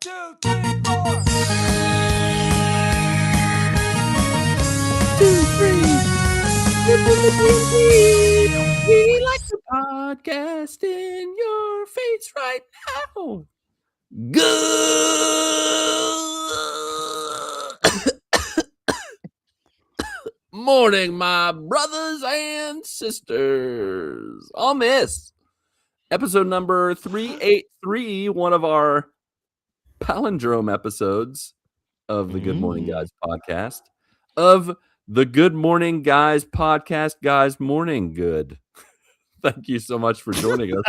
2, 3, 4. 2, 3. We like the podcast in your face right now. Good morning, my brothers and sisters. On this episode number 383, one of our palindrome episodes of the Good Morning Guys podcast, of the Good Morning Guys podcast. Guys, morning good. Thank you so much for joining us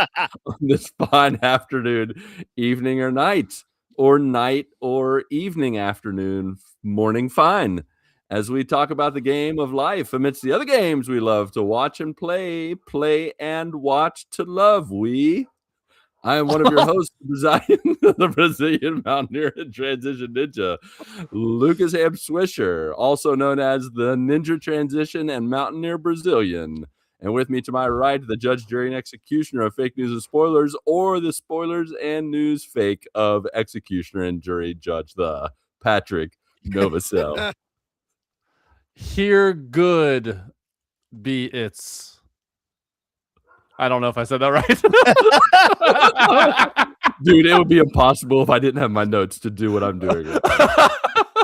on this fine afternoon, evening, or night or evening, afternoon, morning fine, as we talk about the game of life amidst the other games we love to watch and play and watch to love. I am one of your hosts, the Brazilian Mountaineer and Transition Ninja, Lucas Ham Swisher, also known as the Ninja Transition and Mountaineer Brazilian. And with me to my right, the judge, jury, and executioner of fake news and spoilers, or the spoilers and news fake of executioner and jury judge, the Patrick Novacell. Here good be its. I don't know if I said that right. Dude, it would be impossible if I didn't have my notes to do what I'm doing.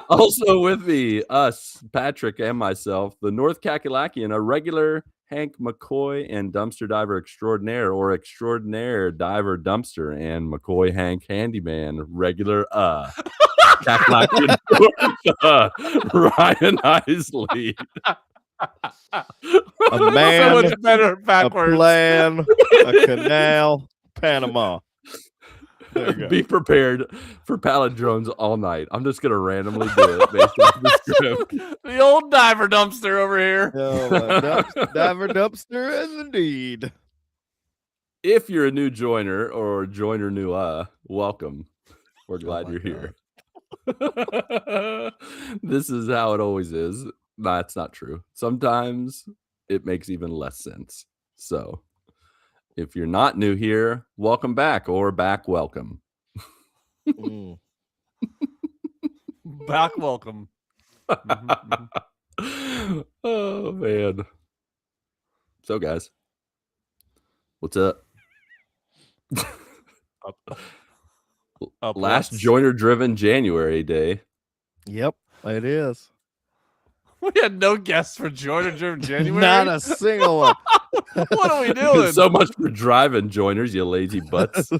Also with me, us, Patrick, and myself, the North Kakalakian, a regular Hank McCoy and dumpster diver extraordinaire, or extraordinaire diver dumpster, and McCoy Hank handyman, regular Kakalakian, Ryan Isley. A man, so much better backwards. A plan, a canal, Panama. There you go. Be prepared for palindromes all night. I'm just going to randomly do it based on the script. The old diver dumpster over here. Diver dumpster is indeed. If you're a new joiner or joiner new, welcome. We're glad you're here. This is how it always is. That's not true. Sometimes it makes even less sense. So if you're not new here, welcome back, or back welcome. Back welcome. Oh, man. So, guys, what's up? Up Last west. joiner-driven January day. Yep, it is. We had no guests for Jordan January. Not a single one. What are we doing? So much for driving joiners, you lazy butts.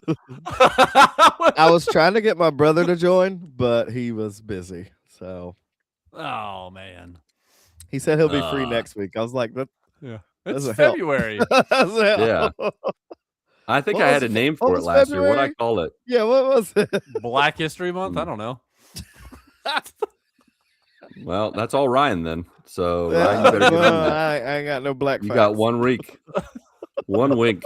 I was trying to get my brother to join, but he was busy. So Oh man. he said he'll be free next week. I was like, It's Doesn't help. February. Yeah. I think What I was had a it? name What for it was last year. What'd I February? call it? Yeah, what was it? Black History Month? I don't know. Well, that's all Ryan then. So Ryan, you better get on that. I ain't got no black. You facts. got 1 week. 1 wink.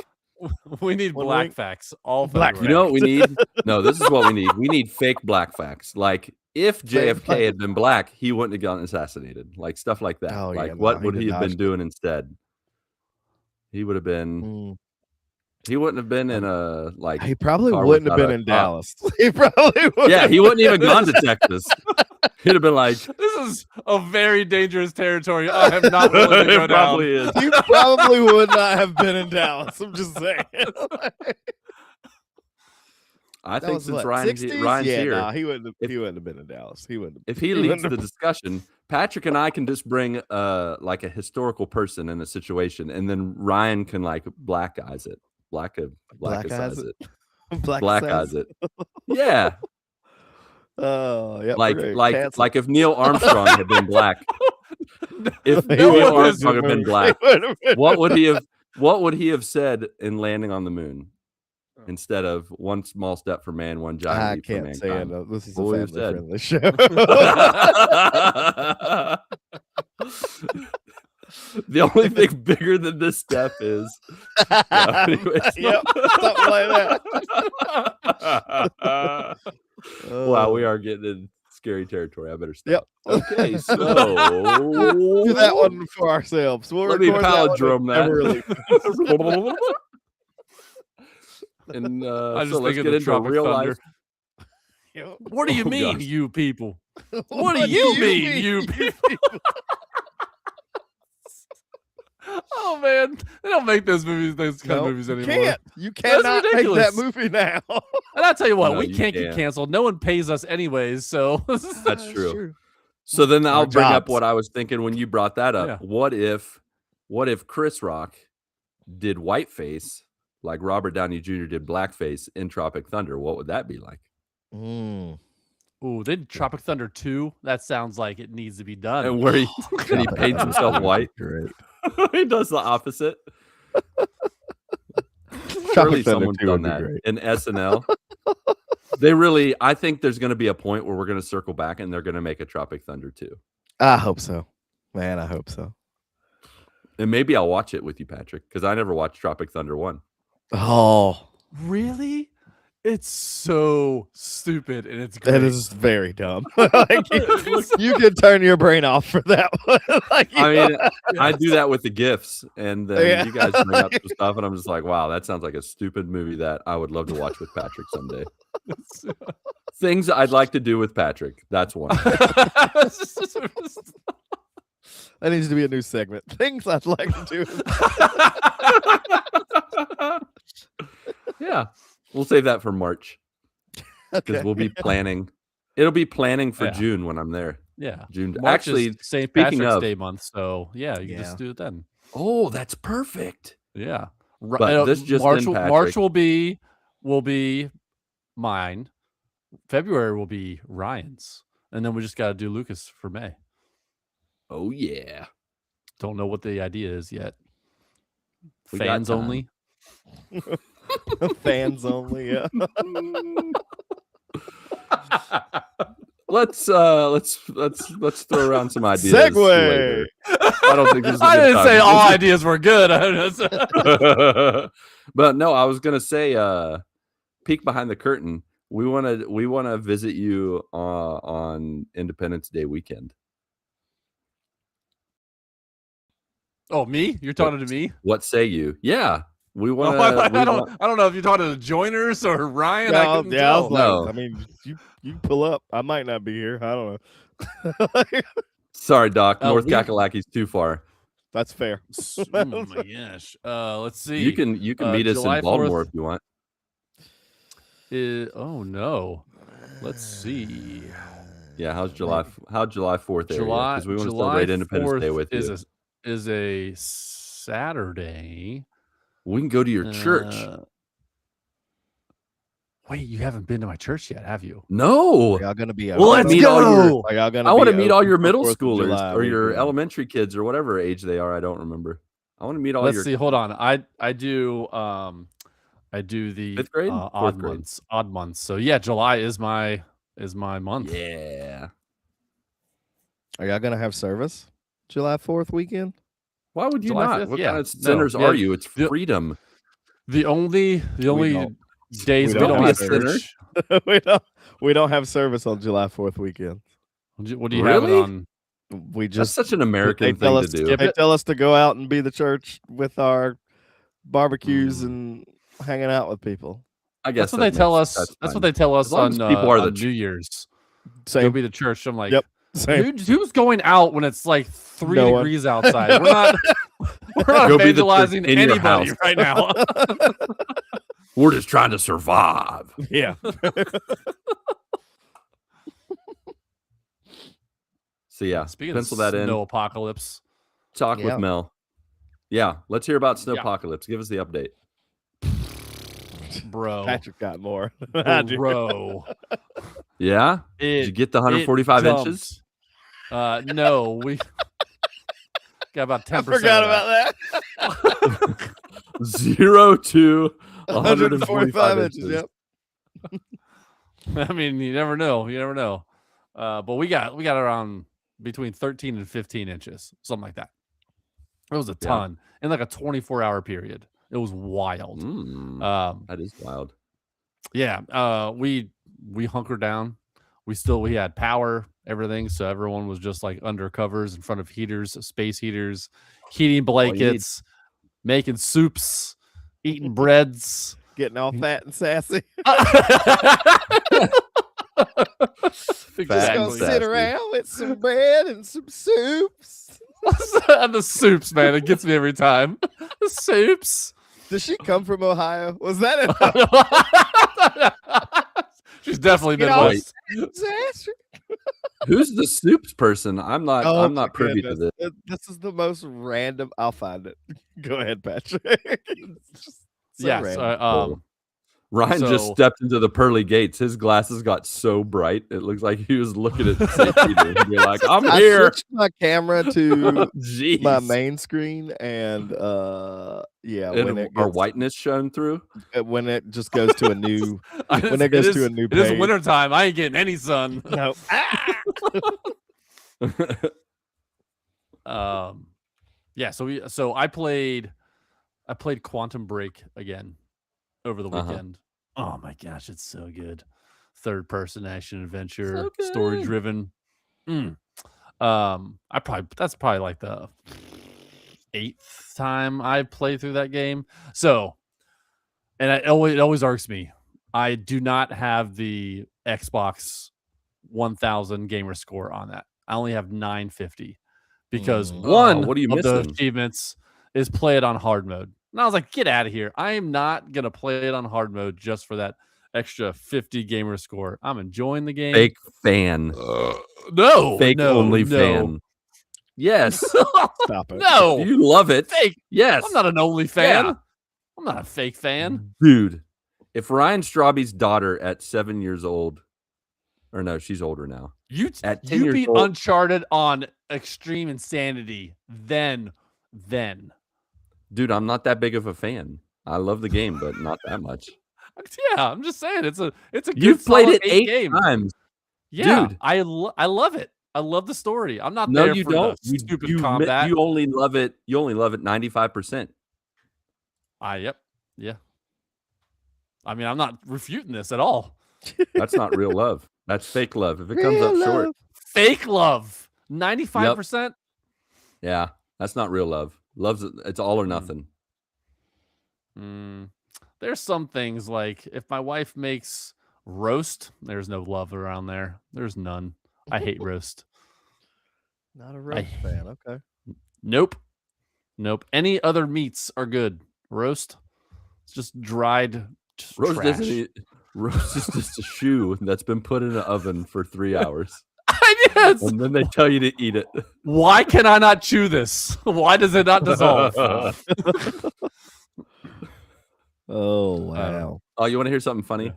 We need One black week. facts. All Black- February. You know what we need? No, this is what we need. We need fake black facts. Like, if Fake JFK black- had been black, he wouldn't have gotten assassinated. Like, stuff like that. Oh, Like, yeah, no, what he would did he have been dodge. doing instead? He would have been... He wouldn't have been in a, like... He probably car wouldn't have without been a in cop. Dallas. He probably would. Yeah, he wouldn't even gone to Texas. He'd have been like... This is a very dangerous territory. I am not willing to go it probably down. is. He probably would not have been in Dallas. I'm just saying. I That think was since what, Ryan's 60s? here... Nah, he wouldn't have. If- He wouldn't have been in Dallas. He wouldn't. If he He leads wouldn't the have- discussion, Patrick and I can just bring like a historical person in a situation, and then Ryan can like black eyes it. Black eyes it. Black eyes it. Yeah. Oh, yeah. Like if Neil Armstrong had been black. If He Neil wouldn't have Armstrong had been- been black, he wouldn't have been- what would he have said in landing on the moon? Instead of one small step for man, one giant I leap for can't say it. mankind. This is a What would he have family friendly show. The only thing bigger than this step is anyways. Yep, something like Wow, that. we are getting in scary territory. I better stop. Yep. Okay, so Do that one for ourselves. We'll Let me record that one palindrome that. and never release. And I just so let's think get of the into Tropic real Thunder. life. What do you Oh, mean, gosh. you people? What do you mean, you people? Oh man, they don't make those kind of movies you anymore. can't. You cannot make ridiculous. that movie now. And I'll tell you what, No, we you can't get can't. canceled. No one pays us anyways, so That's true. So then Our I'll bring up jobs. what I was thinking when you brought that up. Yeah. What if Chris Rock did whiteface like Robert Downey Jr. did blackface in Tropic Thunder? What would that be like? Ooh, then Tropic Thunder 2. That sounds like it needs to be done. And where he paints himself white. Great. He does the opposite. Surely Tropic Thunder someone's 2 done would be that great. in SNL. I think there's going to be a point where we're going to circle back and they're going to make a Tropic Thunder 2. I hope so. Man, I hope so. And maybe I'll watch it with you, Patrick, because I never watched Tropic Thunder 1. Oh, Really? It's so stupid and it's great. it is very dumb. Like, you can turn your brain off for that one. Like, I mean, I do that with the GIFs, and then Yeah. you guys bring up some stuff, and I'm just like, wow, that sounds like a stupid movie that I would love to watch with Patrick someday. Things I'd like to do with Patrick. That's one. that needs to be a new segment. Things I'd like to do. Yeah. We'll save that for March because Okay. we'll be planning. It'll be planning for Yeah. June when I'm there. Yeah. June. March Actually, is St. speaking Patrick's of- Day month, so yeah, you can Yeah. just do it then. oh, that's perfect. Yeah. But this just March, in, March Patrick. will be mine. February will be Ryan's. And then we just got to do Lucas for May. Oh, yeah. Don't know what the idea is yet. We got Fans time. only. Fans only. Yeah. Let's throw around some ideas. Segue. later. I don't think this is a I good didn't say time. all ideas were good. But no, I was gonna say peek behind the curtain. We wanna visit you on Independence Day weekend. Oh, me? You're talking to me? What say you? Yeah. We Oh, wanna I don't know if you're talking to Joiners or Ryan. I couldn't I tell. was like, No. I mean, you pull up. I might not be here. I don't know. sorry, Doc. Oh, North we- Kakalaki's too far. That's fair. Oh my gosh. Let's see. You can meet us July in Baltimore 4th. if you want. Oh no. Let's see. Yeah, how's July 4th area? July Because we want to July celebrate Independence Day 4th with you. is a Saturday. We can go to your church. Wait, you haven't been to my church yet, have you? No. Are y'all gonna be? Well, let's open? go. Are y'all gonna I want to be meet all open your for middle 4th of schoolers July or your weekend? elementary kids or whatever age they are. I don't remember. I want to meet all Let's your. see. Hold on. I do the Fifth grade? odd Fourth grade? months. Odd months. So yeah, July is my month. Yeah. Are y'all gonna have service July 4th weekend? Why would you July not? 5th? What Yeah. kind of No, sinners yeah, are you? It's the- freedom. The only don't. days We we don't don't have have service. church. we don't have service on July 4th weekend. What do you have it Really? on? We That's just such an American tell thing us to do. skip they it. tell us to go out and be the church with our barbecues Mm. and hanging out with people. I guess That's what they tell us. That's That's fine. what they tell us As long on, as people are on the New Year's. Go Same. be the church. I'm like, Yep. Same. who's going out when it's like 3 No one. degrees outside? We're not Go be the church evangelizing in your anybody house. right now. We're just trying to survive. Yeah. So yeah, Speaking pencil of that in. snow apocalypse, Talk Yeah. with Mel. Yeah, let's hear about Yeah. Snowpocalypse. Give us the update. bro, Patrick got more. than I do. bro. Yeah, did you get the 145 it inches? dumped. No, we got about 10%. I forgot about that. 0 to 145 inches. inches. Yep. I mean, you never know. You never know. But we got around between 13 and 15 inches, something like that. It was a Yeah. ton in like a 24-hour period. It was wild. That is wild. Yeah. We hunkered down. We had power, everything. So everyone was just like under covers in front of heaters, space heaters, heating you need- blankets, making soups, eating breads. Getting all fat and sassy. gonna Exactly. sit around with some bread and some soups. And the soups, man, it gets me every time. The soups. Does she come from Ohio? Was that it? She's definitely Get off Midwest. Who's the soups person? I'm not. Oh, I'm not my privy to goodness. this. This is the most random. I'll find it. Go ahead, Patrick. It's just so Yes. random. Ryan just so- stepped into the pearly gates. His glasses got so bright, it looks like he was looking at St. Peter and be like, "I'm I here." switched my camera to Jeez. my main screen, and yeah, And when it our gets, whiteness shone through. when it just goes to a new when it It goes is- to a new It is page. wintertime. I ain't getting any sun. No. Yeah, so I played Quantum Break again over the Uh-huh. weekend. Oh my gosh, it's so good. Third person action adventure, So good. story driven. That's probably like the 8th time I played through that game. So, and it always irks me. I do not have the Xbox 1000 gamer score on that. I only have 950 because one what are you of the missing? achievements is play it on hard mode. And I was like, get out of here. I am not going to play it on hard mode just for that extra 50 gamer score. I'm enjoying the game. Fake fan. No. Fake no, only no. fan. Yes. Stop it. No. You love it. Fake. Yes. I'm not an only fan. Yeah. I'm not a fake fan. Dude, if Ryan Strawby's daughter at 7 years old, or no, she's older now. At 10 You years beat old- Uncharted on Extreme Insanity. Then. Dude, I'm not that big of a fan. I love the game, but not that much. Yeah, I'm just saying it's a good You've played solid it 8 game. times. Yeah, Dude. I love it. I love the story. I'm not No, there you for don't. the stupid You combat. You only love it. You only love it 95%. Yep. Yeah. I mean, I'm not refuting this at all. That's not real love. That's fake love. If it comes Real up short, love. Fake love. 95%. yeah, that's not real love. It's all or nothing. There's some things like if my wife makes roast, there's no love around there. There's none. I hate roast. Not a roast fan. Okay. Nope. Any other meats are good. Roast, it's just dried Roast trash. roast is just a shoe that's been put in an oven for 3 hours, Yes. and then they tell you to eat it. Why can I not chew this? Why does it not dissolve? Oh wow. Oh, you want to hear something funny? Yeah.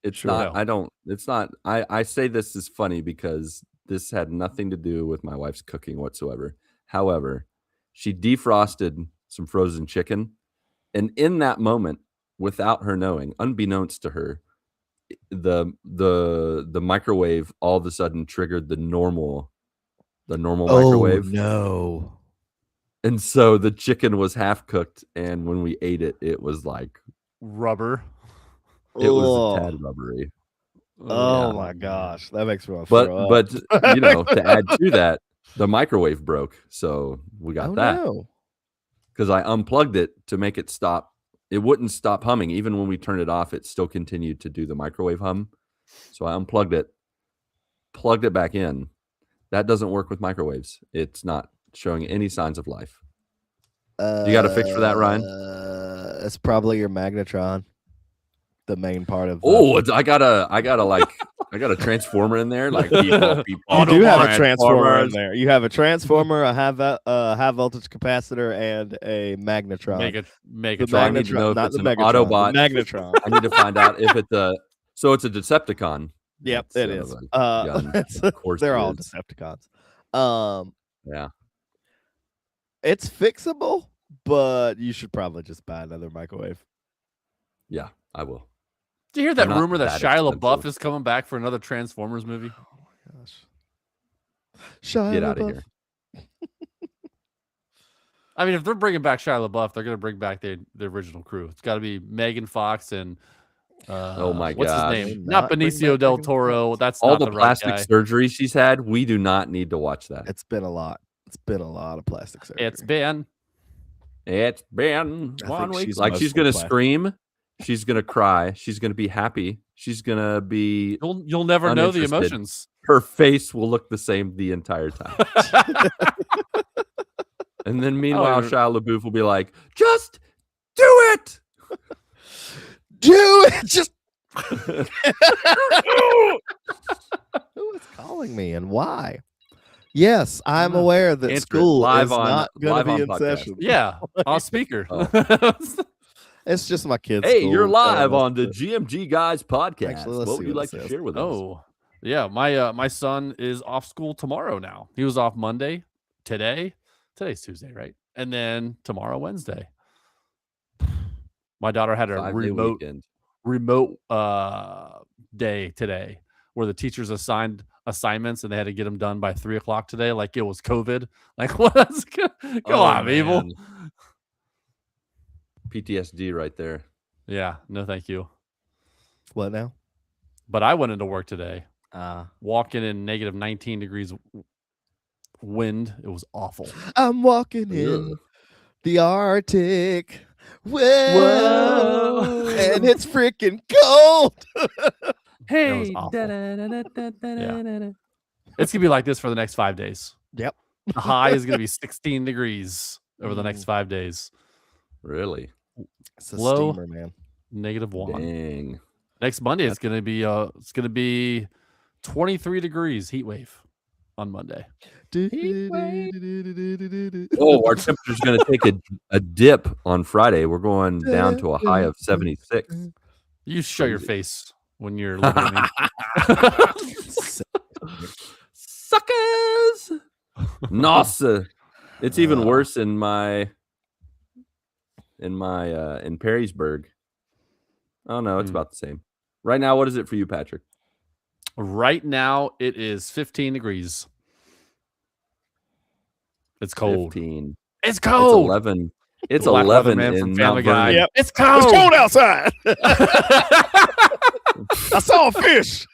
It's Sure. not. No. I don't. It's not. I say this is funny because this had nothing to do with my wife's cooking whatsoever. However, she defrosted some frozen chicken, and in that moment, without her knowing, unbeknownst to her, the microwave all of a sudden triggered the normal microwave, No. and so the chicken was half cooked, and when we ate it, it was like Rubber. it was a Ugh. tad rubbery. Oh Yeah. my gosh, that makes me want to throw up. But you know, to add to that, the microwave broke, so we got Oh, that no. because I unplugged it to make it stop. It wouldn't stop humming even when we turned it off. It still continued to do the microwave hum. So I unplugged it, plugged it back in. That doesn't work with microwaves. It's not showing any signs of life. You got a fix for that, Ryan? It's probably your magnetron, the main part of. Oh, I got a transformer in there. Like beep, beep, you auto do have a transformers. transformer in there. You have a transformer, a high voltage capacitor, and a magnetron. Make the a So I try. need to know if not it's the an Megatron, Autobot. the magnetron. I need to find out if it's a. So it's a Decepticon. Yep, Instead it of is. a gun. Of course, They're it all is. Decepticons. Yeah. It's fixable, but you should probably just buy another microwave. Yeah, I will. Did you hear that They're not rumor that that Shia LaBeouf expensive. is coming back for another Transformers movie? Gosh. Shia Get out of LaBeouf. here. I mean, if they're bringing back Shia LaBeouf, they're going to bring back the original crew. It's got to be Megan Fox and Oh my what's God. his They name? not Not bring Benicio back del Megan Toro. Fox? That's All not the the right plastic guy. surgery she's had, we do not need to watch that. It's been a lot. It's been a lot of plastic surgery. It's been. It's been I 1 think week. she's Like she's mostly gonna plastic. scream, she's gonna cry, she's gonna be happy, she's gonna be You'll never know the Uninterested. emotions. her face will look the same the entire time. And then meanwhile, Shia LaBeouf will be like, just do it. Do it. Just who is calling me and why? Yes, I'm aware that school live is on not going to be in podcast. session. Yeah, on speaker. It's just my kids. Hey, you're live on the GMG Guys podcast. Actually, let's what see would you what like it to says. share with us? Oh, yeah. My son is off school tomorrow now. He was off Monday. Today's Tuesday, right? And then tomorrow, Wednesday. My daughter had a 5-day remote day today where the teachers assigned assignments and they had to get them done by 3:00 today. Like it was COVID. Like what's come on, people. PTSD right there. Yeah, no, thank you. What now? But I went into work today, walking in negative 19 degrees wind. It was awful. I'm walking in the Arctic. Whoa. And it's freaking cold. Hey, yeah. It's gonna be like this for the next 5 days. Yep. The high is gonna be 16 degrees over the next 5 days. Really? It's a Low, steamer, man. -1. Dang. Next Monday, it's gonna be 23 degrees heat wave on Monday. Oh, our temperature's going to take a dip on Friday. We're going down to a high of 76. You show your face when you're looking at me. Suckers. Nossa. It's even worse in Perrysburg. Oh no, it's about the same. Right now, what is it for you, Patrick? Right now, it is 15 degrees. It's cold. 15. It's cold. It's 11. It's Black 11 man in from Mount Family Guy. Vernon. Yep. It's cold. It's cold outside. I saw a fish.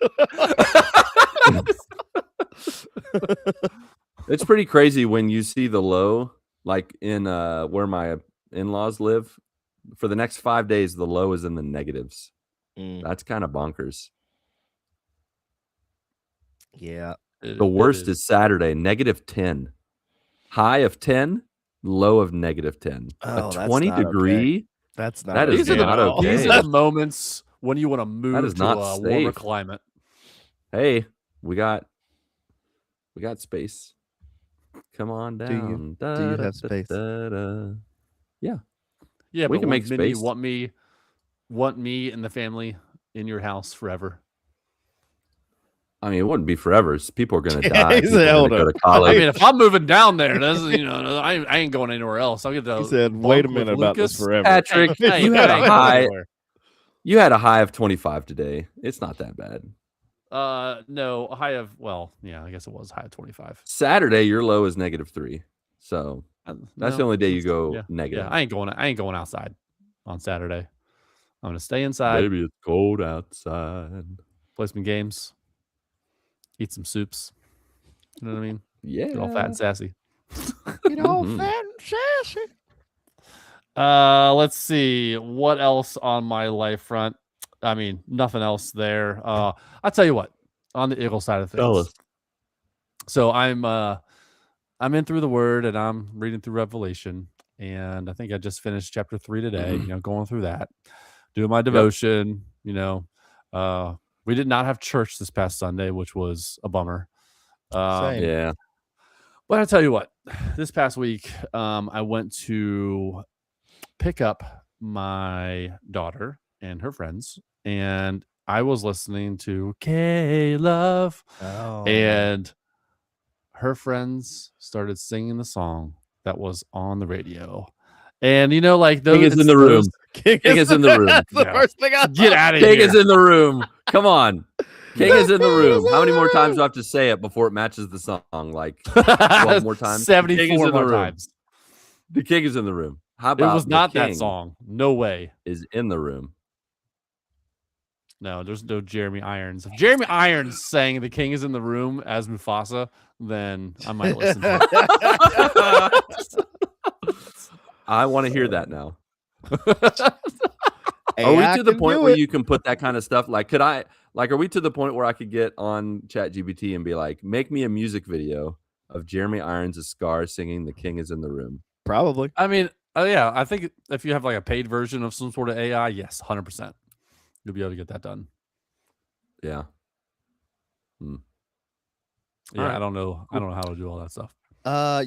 It's pretty crazy when you see the low, like in where my in-laws live. For the next 5 days, the low is in the negatives. That's kind of bonkers. Yeah. The worst is Saturday, -10. High of 10, low of -10. Oh, a 20 degree. Okay. That's not. That is These are not okay. These are the moments when you want to move is to not a warmer safe. climate. Hey, we got space. Come on down. Do you have space? Yeah. Yeah, We but can make Minnie space. want me and the family in your house forever. I mean, it wouldn't be forever. People are going to die. He People said, are hold gonna go up. to college. I mean, if I'm moving down there, that's, I ain't going anywhere else. I'll get to. He said, "Wait a minute about this forever." Patrick, Hey, you had hey, a high. anywhere. You had a high of 25 today. It's not that bad. No, a high of yeah, I guess it was high of 25. Saturday, your low is -3. So that's the only day you go negative. Yeah, I ain't going outside on Saturday. I'm gonna stay inside. Maybe it's cold outside. Play some games. Eat some soups. You know what I mean? Yeah. Get all fat and sassy. Get all fat and sassy. Let's see what else on my life front. I mean, nothing else there. I'll tell you what, on the Eagle side of things. Tell us. So I'm in through the Word and I'm reading through Revelation, and I think I just finished chapter 3 today. Going through that, doing my devotion. We did not have church this past Sunday, which was a bummer. Same. Yeah. But I'll tell you what, this past week, I went to pick up my daughter and her friends, and I was listening to K-Love, and her friends started singing the song that was on the radio. And like those, King is in the room. King is in the room. That's the first thing I Get out of King here. is in the room. Come on. King is in the room. How many more times do I have to say it before it matches the song? Like 12 more times? 74 more times. The King is in the room. How about It was not the that King song. No way. is in the room. No, there's no Jeremy Irons. If Jeremy Irons sang "The King is in the Room" as Mufasa, then I might listen to it. I want to hear that now. Hey, Are we I to the can point do where it. you can put that kind of stuff? Like, could I Like, are we to the point where I could get on ChatGPT and be like, make me a music video of Jeremy Irons' Scar singing "The King Is in the Room"? Probably. I mean, yeah, I think if you have like a paid version of some sort of AI, yes, 100%, you'll be able to get that done. Yeah. Yeah, Alright. I don't know how to do all that stuff.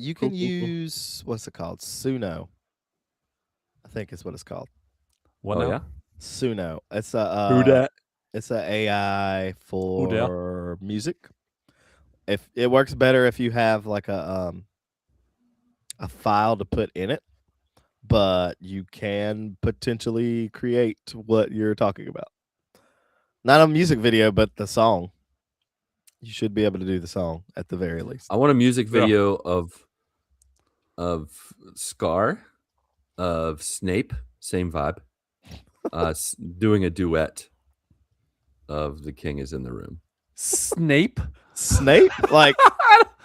You can use what's it called? Suno. I think is what it's called. What Oh now? yeah. Suno. It's Who a dat? it's a AI dat? for music. If it works better if you have like a file to put in it, but you can potentially create what you're talking about. Not a music video, but the song. You should be able to do the song at the very least. I want a music video of Scar, of Snape, same vibe, doing a duet of "The King Is in the Room." Snape? Snape? Like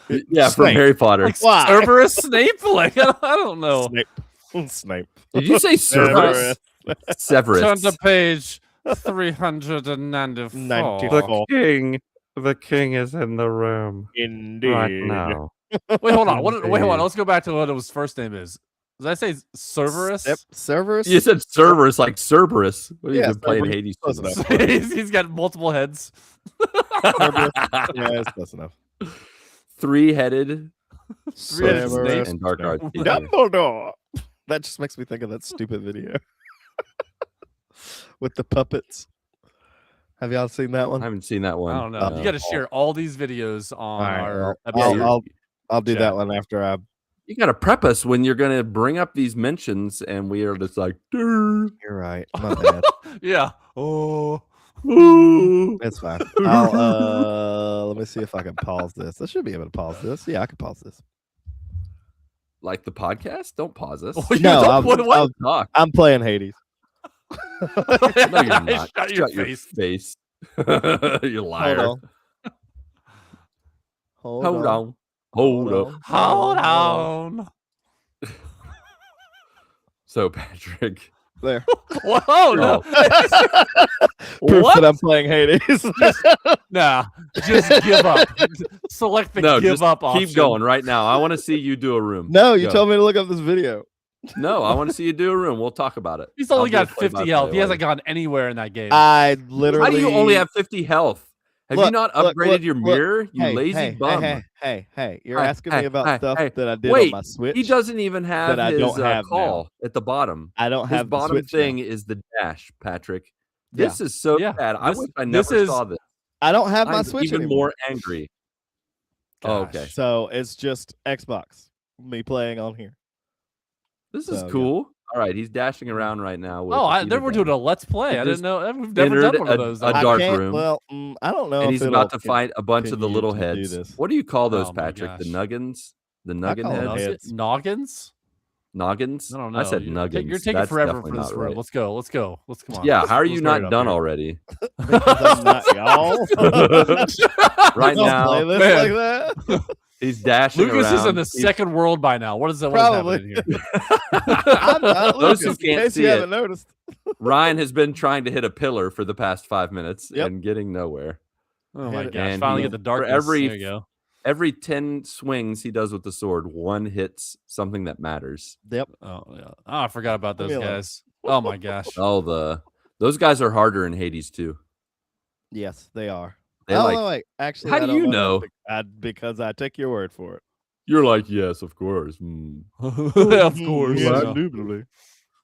Yeah, from Snape. Harry Potter. Like Why? Cerberus Snape? Like I don't know. Snape. Did you say Cerberus? Severus. Turn to page 394. The king is in the room Indeed. right now. Wait, hold on. Wait, hold on. Let's go back to what his first name is. Did I say Cerberus? Yep. Cerberus. You said Cerberus, like Cerberus. What are you Yeah, been playing Cerberus. Hades? Close too enough. much? He's got multiple heads. Cerberus. Yeah, that's close enough. Three-headed Three-headed Cerberus. snake. and Dark Arts. Dumbledore. That just makes me think of that stupid video with the puppets. Have y'all seen that I one? haven't seen that one. I don't know. You got to share all these videos on right, our Yeah, episode. I'll do Chat. that one after I. You got to prep us when you're going to bring up these mentions, and we are just like, "Durr, You're right. My bad. Yeah. Oh. ooh." It's fine. I'll let me see if I can pause this. I should be able to pause this. Yeah, I can pause this. Like the podcast? Don't pause us. No, What? Talk. I'm playing Hades. No, you're not. Shut your Your face. face. You liar. Hold on. Hold on. Hold up. Hold on. So, Patrick. There. Whoa, no. Proof What? that I'm playing Hades. Nah, just give up. Select the No, give just up option. keep going right now. I want to see you do a room. No, you Go. told me to look up this video. No, I want to see you do a room. We'll talk about it. He's only I'll got do a 50 play-by-play health. He hasn't later. gone anywhere in that game. I literally. How do you only have 50 health? Have you Look, not look, upgraded look, your look. mirror? You Hey, lazy hey, bum. Hey! You're Hey, asking hey, me about hey, stuff hey. that I did Wait, on my Switch. He doesn't even have that I his don't have call at the bottom. I don't His have the bottom Switch thing now. is the dash, Patrick. Yeah. This is so Yeah, bad. I this- wish I this never is- saw this. I don't have my I'm Switch even anymore. more angry. Oh, Gosh. okay. So it's just Xbox. Me playing on here. This is So, yeah. cool. All right, he's dashing around right now. With Oh, a I peanut never were doing butter. a let's play. He I just didn't know. We've never entered done one of those. a I dark can't- room. Well, I don't know. And if he's about it'll to fight a bunch of the continue little to do heads. this. What do you call those, Oh my Patrick? The gosh. nuggins? The nuggin call them heads? heads. Noggins? Noggins? I don't know. I said nuggins. You're taking That's forever definitely for this not room. right. Let's go. Let's go. Let's come on. Yeah, Let's- how are let's you hurry not up done here. already? Because I'm not y'all. Right Don't now, play this man. like that. he's dashing Lucas around. is in the He's- second world by now. What is that? What Probably. is happening here? I'm not Those who Lucas, in can't case see you it. haven't noticed. Ryan has been trying to hit a pillar for the past 5 minutes Yep. and getting nowhere. Oh my Hit it. gosh! And Finally he- get the for darkness. every- There you go. Every 10 swings he does with the sword, one hits something that matters. Yep. Oh yeah. Oh, I forgot about Leave those me alone. guys. Oh my gosh. Oh, those guys are harder in Hades too. Yes, they are. They oh, like- no, wait. Actually, How I do don't you that know? because I take your word for it. You're like, yes, of course. Mm. Of course. Yeah, Yeah. indubitably.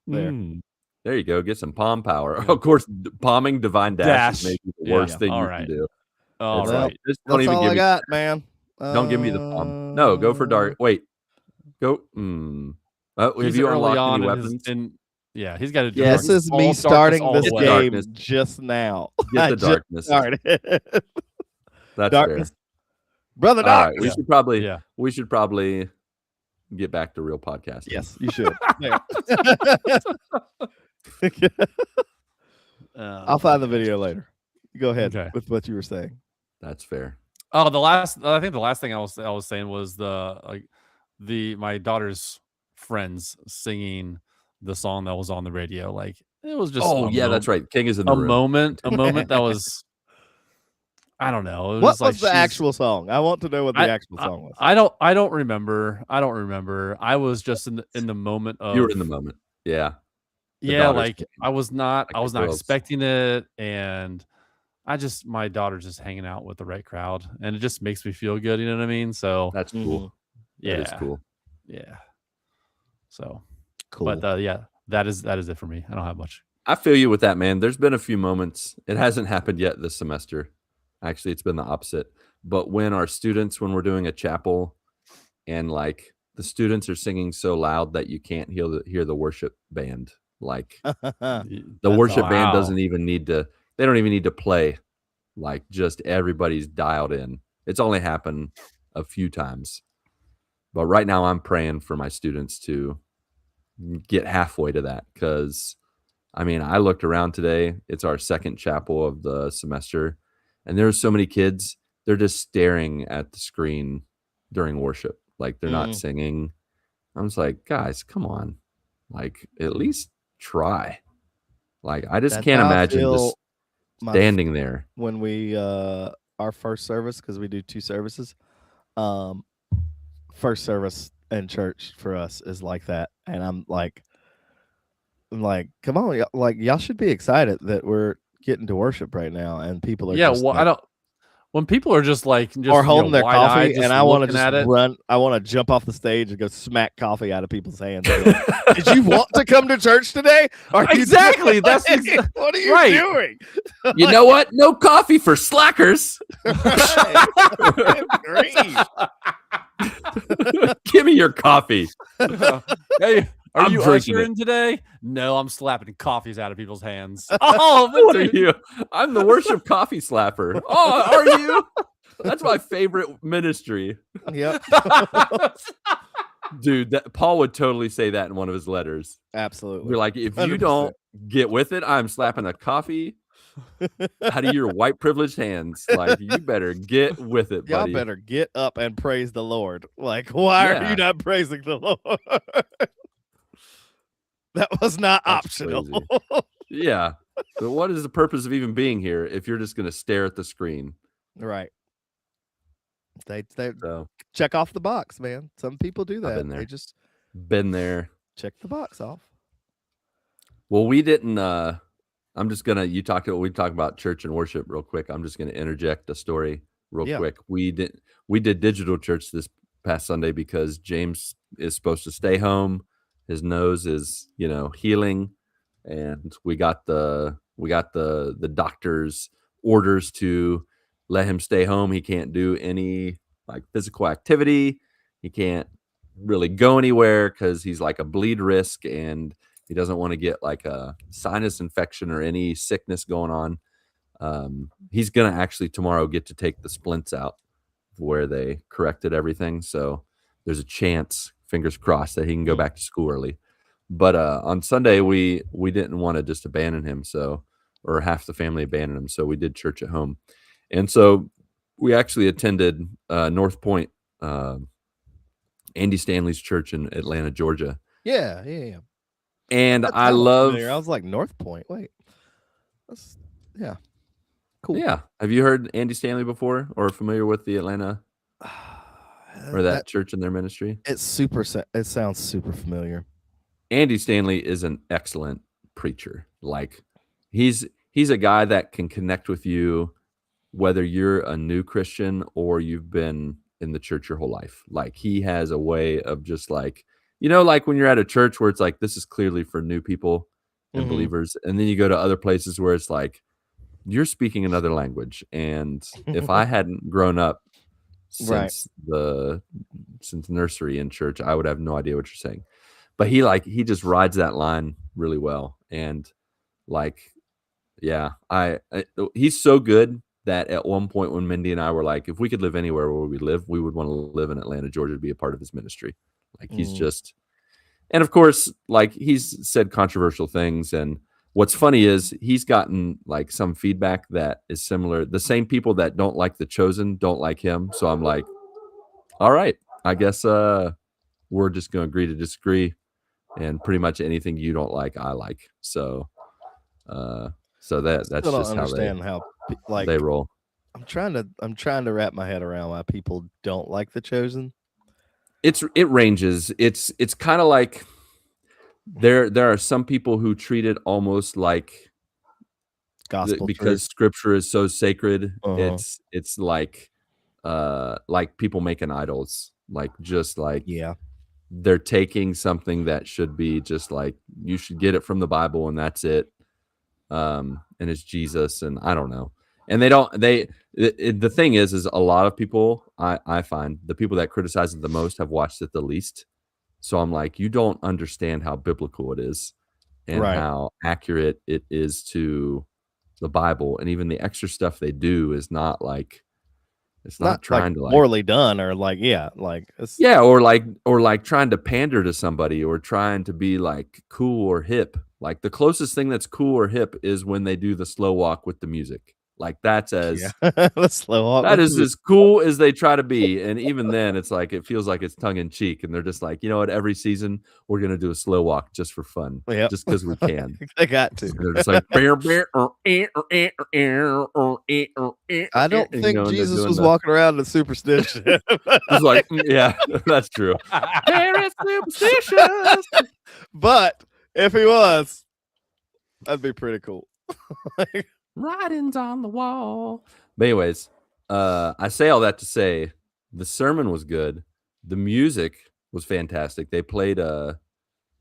There. Mm. There you go. Get some palm power. Of course, palming divine dash, is Dash. maybe the Yeah. worst thing All you right. can do. All It's right. like, just don't That's even all give I me. got, man. Don't give me the palm. No, go for dark. Wait, go. Have He's you early unlocked on any in his- weapons? in- yeah, he's got to do This darkness. is All me darkness starting all this the Get way. the game darkness. just now. Get I the just darkness. started. That's darkness. fair. Brother All right, Darkness. Yeah. we should probably get back to real podcasting. Yes, you should. There. I'll find the video later. Go ahead Okay. with what you were saying. That's fair. Oh, I think the last thing I was saying was my daughter's friends singing the song that was on the radio. Like it was just Oh yeah, that's right. King is in the a room. moment that was I don't know. It What like was the actual song? I want to know what the actual song was. I don't remember. I was just in the moment of You were in the moment. Yeah. Yeah, daughter's like playing, I was not the girls. expecting it, and my daughter's just hanging out with the right crowd, and it just makes me feel good, you know what I mean? So That's cool. yeah. That is cool. Yeah. So Cool. But yeah, that is it for me. I don't have much. I feel you with that, man. There's been a few moments. It hasn't happened yet this semester. Actually, it's been the opposite. But when we're doing a chapel and like the students are singing so loud that you can't hear the worship band. Like the worship band doesn't even need to, they don't even need to play. Like just everybody's dialed in. It's only happened a few times. But right now I'm praying for my students to get halfway to that, because I mean, I looked around today. It's our second chapel of the semester, and there's so many kids. They're just staring at the screen during worship, like they're not singing. I was like, guys, come on, like at least try. Like I just can't imagine just standing there when we our first service, because we do 2 services. First service in church for us is like that, and I'm like, come on, like y'all should be excited that we're getting to worship right now, and people are just well, like, I don't. When people are just like or holding their coffee, and I want to just run. I want to jump off the stage and go smack coffee out of people's hands. Like, did you want to come to church today? Exactly. That's what are you doing? You know what? No coffee for slackers. Give me your coffee. Hey, are you ushering today? No, I'm slapping coffees out of people's hands. Oh, what are you? I'm the worship coffee slapper. Oh, are you? That's my favorite ministry. Yep. Dude, Paul would totally say that in one of his letters. Absolutely. We're like, if you don't get with it, I'm slapping a coffee out of your white privileged hands. Like, you better get with it, buddy. Y'all better get up and praise the Lord. Like, why are you not praising the Lord? That was not optional. Yeah. But what is the purpose of even being here if you're just going to stare at the screen? Right. They check off the box, man. Some people do that. I've been there. They just been there. Check the box off. Well, we didn't. I'm just gonna. We talked about church and worship real quick. I'm just gonna interject a story real quick. We did digital church this past Sunday because James is supposed to stay home. His nose is, healing, and we got the doctor's orders to let him stay home. He can't do any like physical activity. He can't really go anywhere because he's like a bleed risk, and he doesn't want to get like a sinus infection or any sickness going on. He's gonna actually tomorrow get to take the splints out where they corrected everything. So there's a chance, fingers crossed, that he can go back to school early. But on Sunday we didn't want to just abandon him, or half the family abandoned him. So we did church at home. And so we actually attended North Point, Andy Stanley's church in Atlanta, Georgia. Yeah. And I was like, North Point. Wait. Yeah. Cool. Yeah. Have you heard Andy Stanley before, or familiar with the Atlanta or that church and their ministry? It sounds super familiar. Andy Stanley is an excellent preacher. Like he's a guy that can connect with you whether you're a new Christian or you've been in the church your whole life. Like he has a way of just like, like when you're at a church where it's like, this is clearly for new people and believers. And then you go to other places where it's like, you're speaking another language. And if I hadn't grown up since nursery in church, I would have no idea what you're saying. But he just rides that line really well. And like, yeah, he's so good that at one point when Mindy and I were like, if we could live anywhere where we live, we would want to live in Atlanta, Georgia, to be a part of his ministry. Like he's just, and of course, like he's said controversial things. And what's funny is he's gotten like some feedback that is similar. The same people that don't like The Chosen don't like him. So I'm like, all right, I guess we're just going to agree to disagree. And pretty much anything you don't like, I like. So that's just how they roll. I'm trying to wrap my head around why people don't like The Chosen. It ranges. It's kind of like there are some people who treat it almost like Gospel because truth. scripture is so sacred. Uh-huh. It's like people making idols, like just like Yeah. they're taking something that should be just like you should get it from the Bible and that's it. And it's Jesus, and I don't know. And the thing is a lot of people, I find the people that criticize it the most have watched it the least. So I'm like, you don't understand how biblical it is and Right. how accurate it is to the Bible. And even the extra stuff they do is not like, it's not trying like to like morally done or like it's or like trying to pander to somebody or trying to be like cool or hip. Like the closest thing that's cool or hip is when they do the slow walk with the music. Like that's the slow walk. that is as cool as they try to be. And even then it's like it feels like it's tongue in cheek. And they're just like, you know what, every season we're gonna do a slow walk just for fun. Yep. Just because we can. They got to. They're just like I don't think Jesus was walking around in superstition. It's like, yeah, that's true. Very superstitious. But if he was, that'd be pretty cool. Writings on the wall. But anyways, I say all that to say the sermon was good. The music was fantastic. They played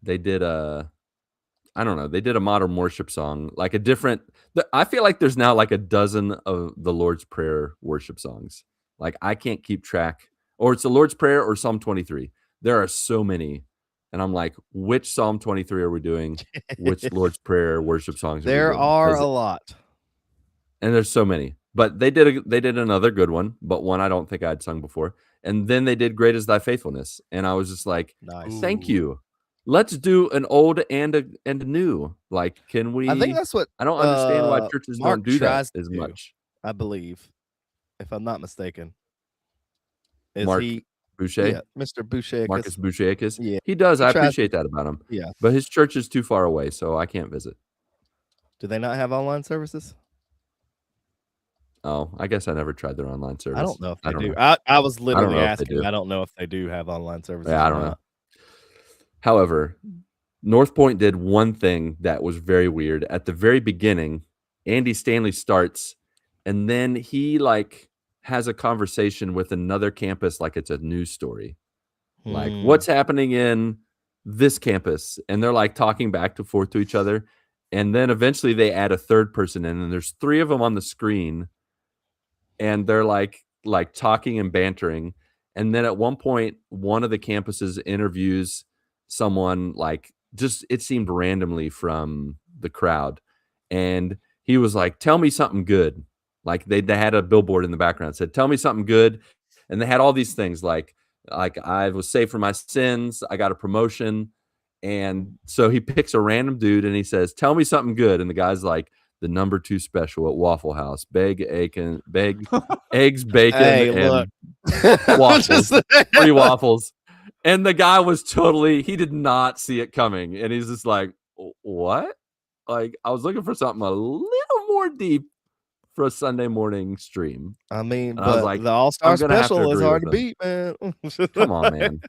they did a modern worship song, like a different. I feel like there's now like a dozen of the Lord's Prayer worship songs. Like I can't keep track, or it's the Lord's Prayer or Psalm 23. There are so many, and I'm like, which Psalm 23 are we doing? Which Lord's Prayer worship songs? There are a lot, and there's so many. But they did another good one, but one I don't think I'd sung before. And then they did "Great Is Thy Faithfulness," and I was just like, nice. Thank you. Let's do an old and a new. Like, can we? I think that's what I don't understand why churches Mark don't do that tries to as do, much. I believe, if I'm not mistaken. Is Mark he Boucher? Yeah, Mr. Boucher. Marcus Boucher. Yeah, he does. he I tries appreciate that about him. Yeah, but his church is too far away, so I can't visit. Do they not have online services? Oh, I guess I never tried their online service. I don't know if they do. Know. I was literally I asking. I don't know if they do have online services. Yeah, I don't know. However, North Point did one thing that was very weird. At the very beginning, Andy Stanley starts, and then he like has a conversation with another campus like it's a news story. Like, what's happening in this campus? And they're like talking back and forth to each other. And then eventually they add a third person in, and there's three of them on the screen. And they're like talking and bantering. And then at one point, one of the campuses interviews someone like just it seemed randomly from the crowd. And he was like, tell me something good. Like they had a billboard in the background that said, tell me something good. And they had all these things like I was saved from my sins. I got a promotion. And so he picks a random dude and he says, tell me something good. And the guy's like, the number 2 special at Waffle House. Eggs, bacon, and waffles. 3 waffles. And the guy was he did not see it coming. And he's just like, what? Like, I was looking for something a little more deep for a Sunday morning stream. I mean, but I was like, the All-Star special is hard to beat, man. Come on, man.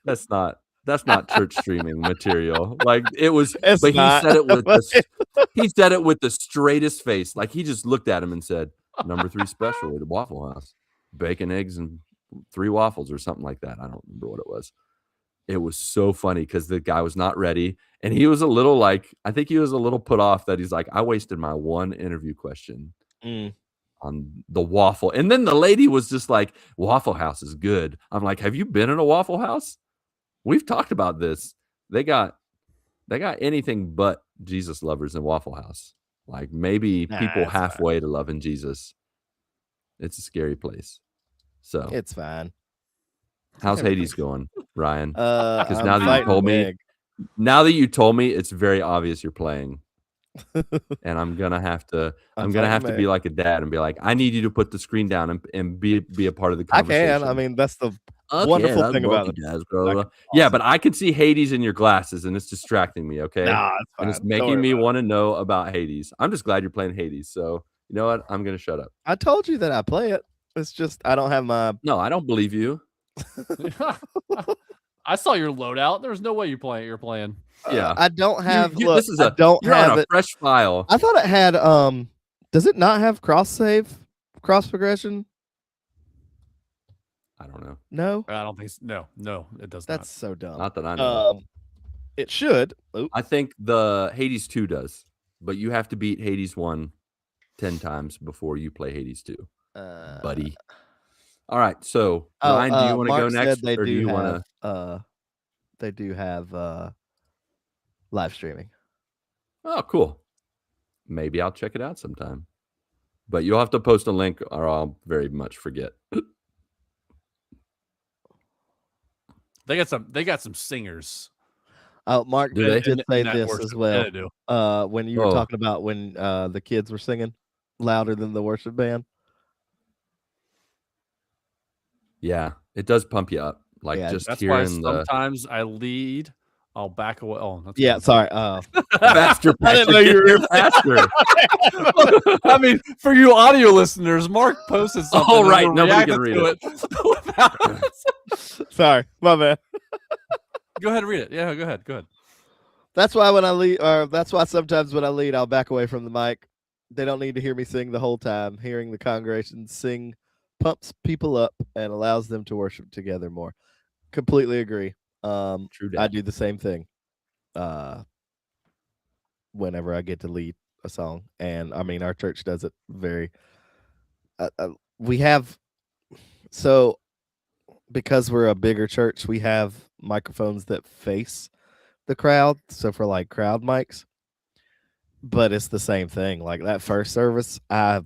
That's not church streaming material. Like it was, it's but not. He said it with the straightest face. Like he just looked at him and said, number 3 special at the Waffle House, bacon, eggs, and 3 waffles or something like that. I don't remember what it was. It was so funny because the guy was not ready. And he was a little I think he was a little put off that he's like, I wasted my one interview question on the waffle. And then the lady was just like, Waffle House is good. I'm like, have you been in a Waffle House? We've talked about this. They got anything but Jesus lovers in Waffle House. Like maybe people halfway to loving Jesus. It's a scary place. So it's fine. How's Hades going, Ryan? Because now that you told me, it's very obvious you're playing. And I'm gonna have to be like a dad and be like, I need you to put the screen down and be a part of the conversation. I can. I mean, that's the wonderful thing about it. Yeah, but I can see Hades in your glasses and it's distracting me, okay? Nah, and it's making me want to know about Hades. I'm just glad you're playing Hades. So You know what? I'm gonna shut up. I told you that I play it. It's just I don't have my. No, I don't believe you. I saw your loadout. There's no way you're playing. Yeah. I don't have. You- look, this is I don't you're have on a it. fresh file. I thought it had. Does it not have cross progression? I don't know. No, I don't think so. No, it does That's so dumb. Not that I know. It should. Oop. I think the Hades 2 does, but you have to beat Hades 1 10 times before you play Hades 2, buddy. All right, so Ryan, do you want to go next, or do you want to? They do have live streaming. Oh, cool. Maybe I'll check it out sometime. But you'll have to post a link, or I'll very much forget. They got some singers. Mark Do they? did say this worship. as well. Yeah, they do. When you were talking about when the kids were singing louder than the worship band. Yeah, it does pump you up. Like Yeah, just That's why hearing the sometimes I lead. I'll back away. Oh, that's yeah. good. Sorry. faster. I didn't know you were here faster. I mean, for you audio listeners, Mark posted something. Oh, right. and Nobody reacted can read to without- Sorry, my bad. Go ahead and read it. Yeah, go ahead. That's why when I lead, or that's why sometimes when I lead, I'll back away from the mic. They don't need to hear me sing the whole time. Hearing the congregation sing pumps people up and allows them to worship together more. Completely agree. True I dat. do the same thing. Whenever I get to lead a song, and I mean our church does it very. We have so because we're a bigger church, we have microphones that face the crowd. So for like crowd mics, but it's the same thing. Like that first service, I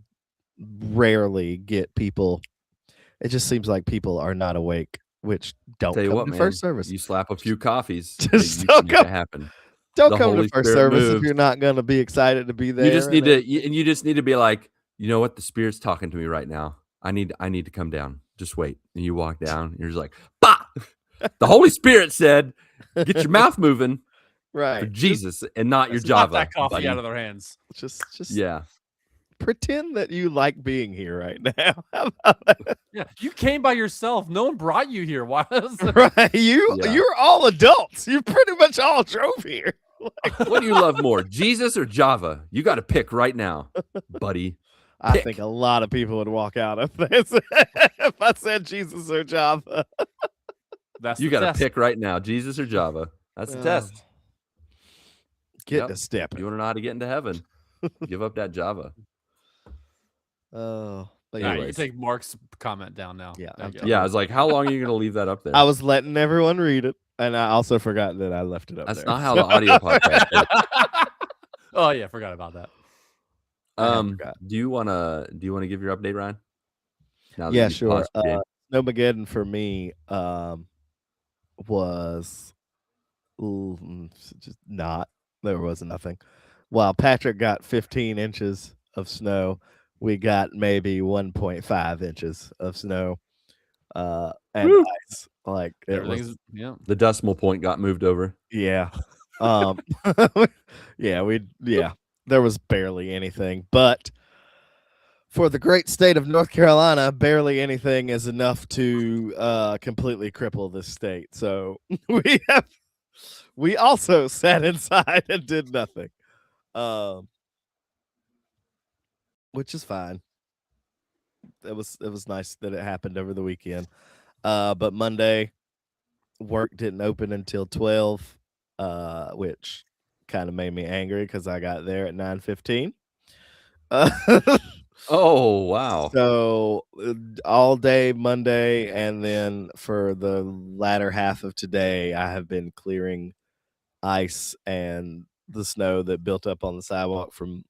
rarely get people. It just seems like people are not awake, which don't Tell you come what, to man, first service. you slap a few coffees. Just you don't can make come. it happen. Don't The come to Holy first Spirit service if moves. you're not going to be excited to be there. You just need and to, you just need to be like, you know what? The Spirit's talking to me right now. I need to come down. Just wait. And you walk down. And you're just like, bah! The Holy Spirit said, get your mouth moving for right. Jesus and not your Let's knock Java. that coffee buddy. out of their hands. Just Yeah. pretend that you like being here right now. How about that? Yeah, you came by yourself. No one brought you here. Why? Right. Yeah. You're all adults. You pretty much all drove here. What do you love more, Jesus or Java? You got to pick right now, buddy. I Pick. think a lot of people would walk out if I said Jesus or Java. That's You the got to test. pick right now, Jesus or Java. That's the test. Get Yep. to step. You want to know how to get into heaven? Give up that Java. Oh, but All right, you anyways. take Mark's comment down now. Yeah, There you I'm go. Yeah, I was like, how long are you going to leave that up there? I was letting everyone read it, and I also forgot that I left it up That's there. not how the audio podcast works. Oh yeah, forgot about that. I forgot. Do you want to give your update, Ryan? Now that Yeah, you've sure. paused the game. Snowmageddon for me was just not. There was nothing. While Patrick got 15 inches of snow, we got maybe 1.5 inches of snow and Woo. ice. Like it was, Everything's yeah. The decimal point got moved over. yeah. Yeah, there was barely anything, but for the great state of North Carolina, barely anything is enough to completely cripple this state. So we also sat inside and did nothing, which is fine. It was nice that it happened over the weekend. But Monday, work didn't open until 12, which kind of made me angry because I got there at 9:15. Oh, wow. So all day Monday, and then for the latter half of today, I have been clearing ice and the snow that built up on the sidewalk from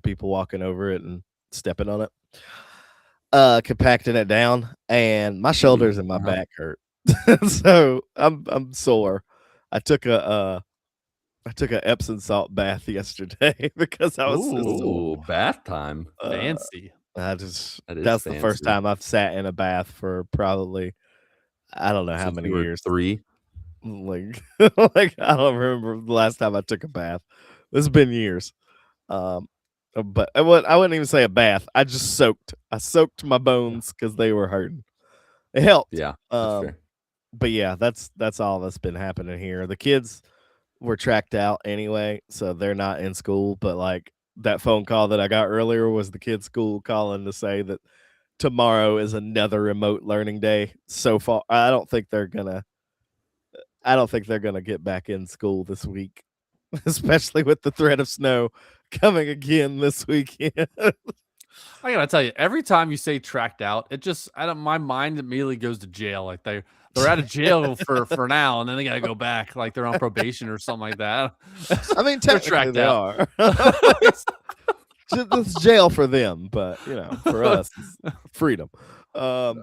people walking over it and stepping on it, compacting it down, and my shoulders and my back hurt. So I'm sore. I took a Epsom salt bath yesterday because I was so sore. Ooh, bath time. Fancy. That's That is the first fancy. time I've sat in a bath for probably I don't know how Since many you were years. 3. Like I don't remember the last time I took a bath. This has been years. but I wouldn't even say a bath. I just soaked. I soaked my bones because they were hurting. It helped. Yeah, that's fair. But yeah, that's all that's been happening here. The kids were tracked out anyway, so they're not in school. But like that phone call that I got earlier was the kids' school calling to say that tomorrow is another remote learning day. So far, I don't think they're gonna get back in school this week, especially with the threat of snow coming again this weekend. I gotta tell you, every time you say tracked out, it just my mind immediately goes to jail. Like they're out of jail for now, and then they gotta go back, like they're on probation or something like that. I mean, technically they are. It's jail for them, but for us, it's freedom. No,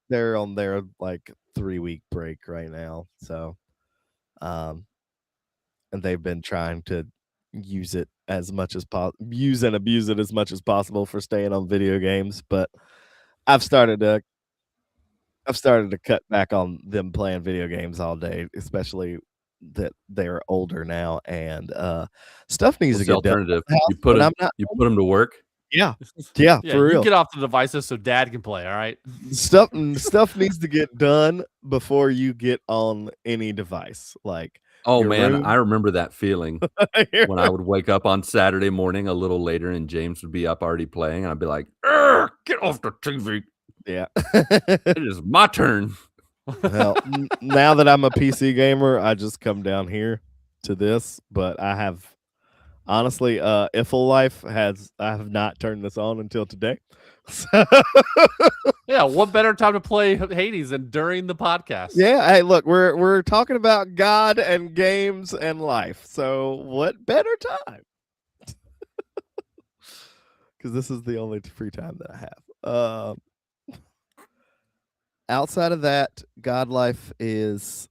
they're on their like 3-week break right now, so and they've been trying to use it as much as use and abuse it as much as possible for staying on video games. But I've started to cut back on them playing video games all day, especially that they're older now, and stuff needs to get alternative. done. You put them to work. Yeah, Yeah, for real. You get off the devices so Dad can play. All right, Stuff needs to get done before you get on any device. Like, oh your man, room. I remember that feeling when I would wake up on Saturday morning a little later, and James would be up already playing, and I'd be like, "Get off the TV! Yeah, It is my turn." well, now that I'm a PC gamer, I just come down here to this. But I have honestly, Iffle Life I have not turned this on until today. So yeah, what better time to play Hades than during the podcast? yeah, hey, look, we're talking about God and games and life. So what better time? Because this is the only free time that I have. Outside of that, God life is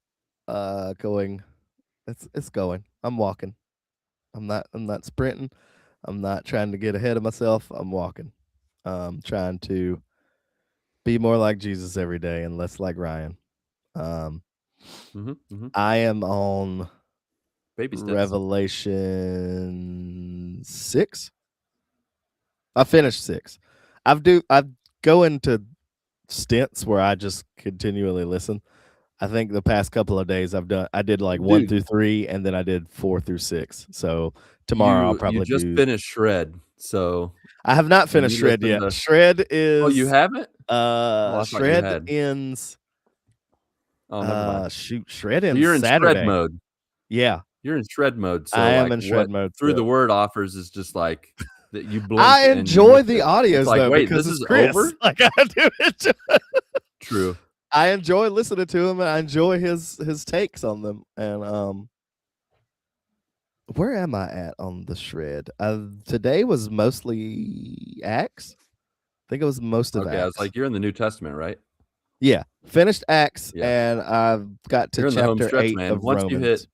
going. It's going. I'm walking. I'm not sprinting. I'm not trying to get ahead of myself. I'm walking. Trying to be more like Jesus every day and less like Ryan. I am on Baby steps. Revelation 6. I finished 6. I go into stints where I just continually listen. I think the past couple of days I did like 1 through 3, and then I did 4 through 6. So tomorrow I'll probably just finished Shred. So I have not finished Shred yet. Shred is. Oh, you haven't? Shred ends. Oh, never mind. Shoot, Shred ends. So you're in Saturday. Shred mode. Yeah, you're in Shred mode. So I am in Shred mode. Through the Word offers is just like that you blink. I enjoy the audios like, though. Wait, because this is Chris. over. Like I do it. True. I enjoy listening to him, and I enjoy his takes on them. And where am I at on the Shred? Today was mostly Acts. I think it was most of Acts. I was like, you're in the New Testament, right? Yeah, finished Acts, and I've got to chapter 8 man. of Romans.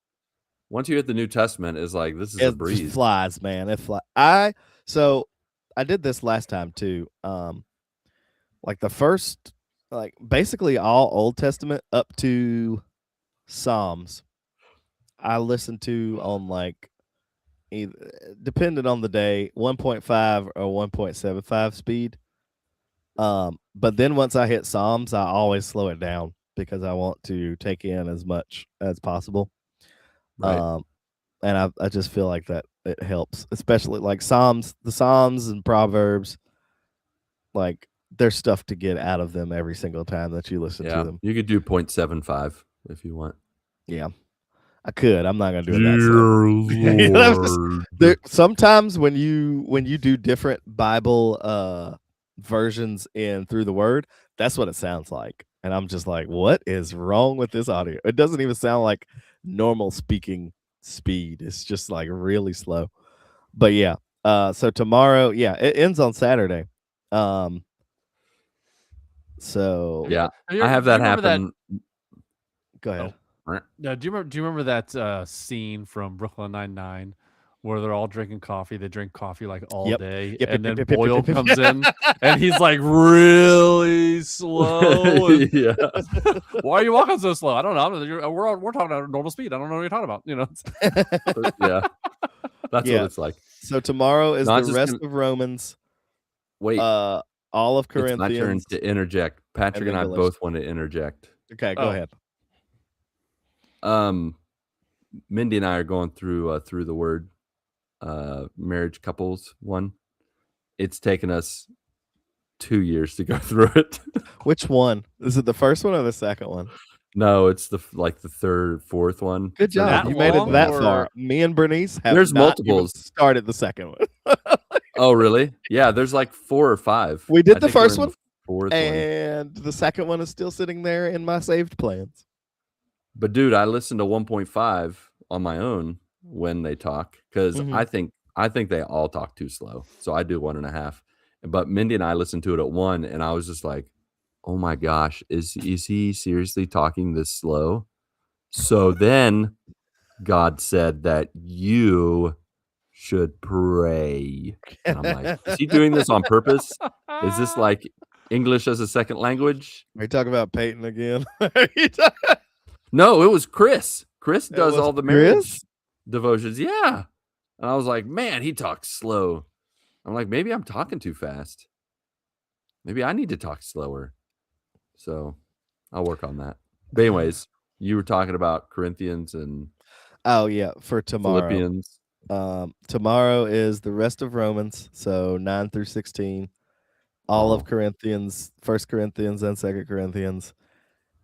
Once you hit the New Testament, it's like this is a breeze. It flies, man. It flies. So I did this last time too. Like the first, like basically all Old Testament up to Psalms, I listened to on like, depending on the day, 1.5 or 1.75 speed. But then once I hit Psalms, I always slow it down because I want to take in as much as possible. Right. And I just feel like that it helps, especially like the Psalms and Proverbs. Like there's stuff to get out of them every single time that you listen to them. You could do 0.75 if you want. Yeah, I could. I'm not gonna do that. Sometimes when you do different Bible versions in Through the Word, that's what it sounds like, and I'm just like, what is wrong with this audio? It doesn't even sound like normal speaking speed. It's just like really slow. But yeah, so tomorrow, it ends on Saturday. So yeah, I have that happen. Go ahead. No, do you remember that scene from Brooklyn Nine-Nine where they're all drinking coffee? They drink coffee like all day, and then Boyle comes in, and he's like really slow. Yeah. Why are you walking so slow? I don't know. We're talking at normal speed. I don't know what you're talking about. Yeah, that's what it's like. So tomorrow is Not the just rest gonna- of Romans, Wait, all of it's my turn Corinthians. to interject. Patrick and then I Galatians. both want to interject. Okay, go ahead. Mindy and I are going through the word marriage couples one. It's taken us 2 years to go through it. Which one? Is it the first one or the second one? No, it's the third, fourth one. Good job. that You made it long, that or- far. Me and Bernice have There's not even multiples. started the second one. Oh, really? Yeah, there's like 4 or 5. We did I the think we're first in the one, fourth one. and the second one is still sitting there in my saved plans. But dude, I listened to 1.5 on my own when they talk because Mhm. I think they all talk too slow. So I do 1.5. But Mindy and I listened to it at 1, and I was just like, "Oh my gosh, is he seriously talking this slow?" So then God said that you should pray. And I'm like, is he doing this on purpose? Is this like English as a second language? Are you talking about Peyton again? No, it was Chris. Chris It does was all the marriage Chris? devotions. Yeah. And I was like, man, he talks slow. I'm like, maybe I'm talking too fast. Maybe I need to talk slower. So I'll work on that. But anyways, you were talking about Corinthians and Oh yeah, for tomorrow. Philippians. Tomorrow is the rest of Romans, so 9 through 16. All of Wow. Corinthians, 1 Corinthians and 2 Corinthians,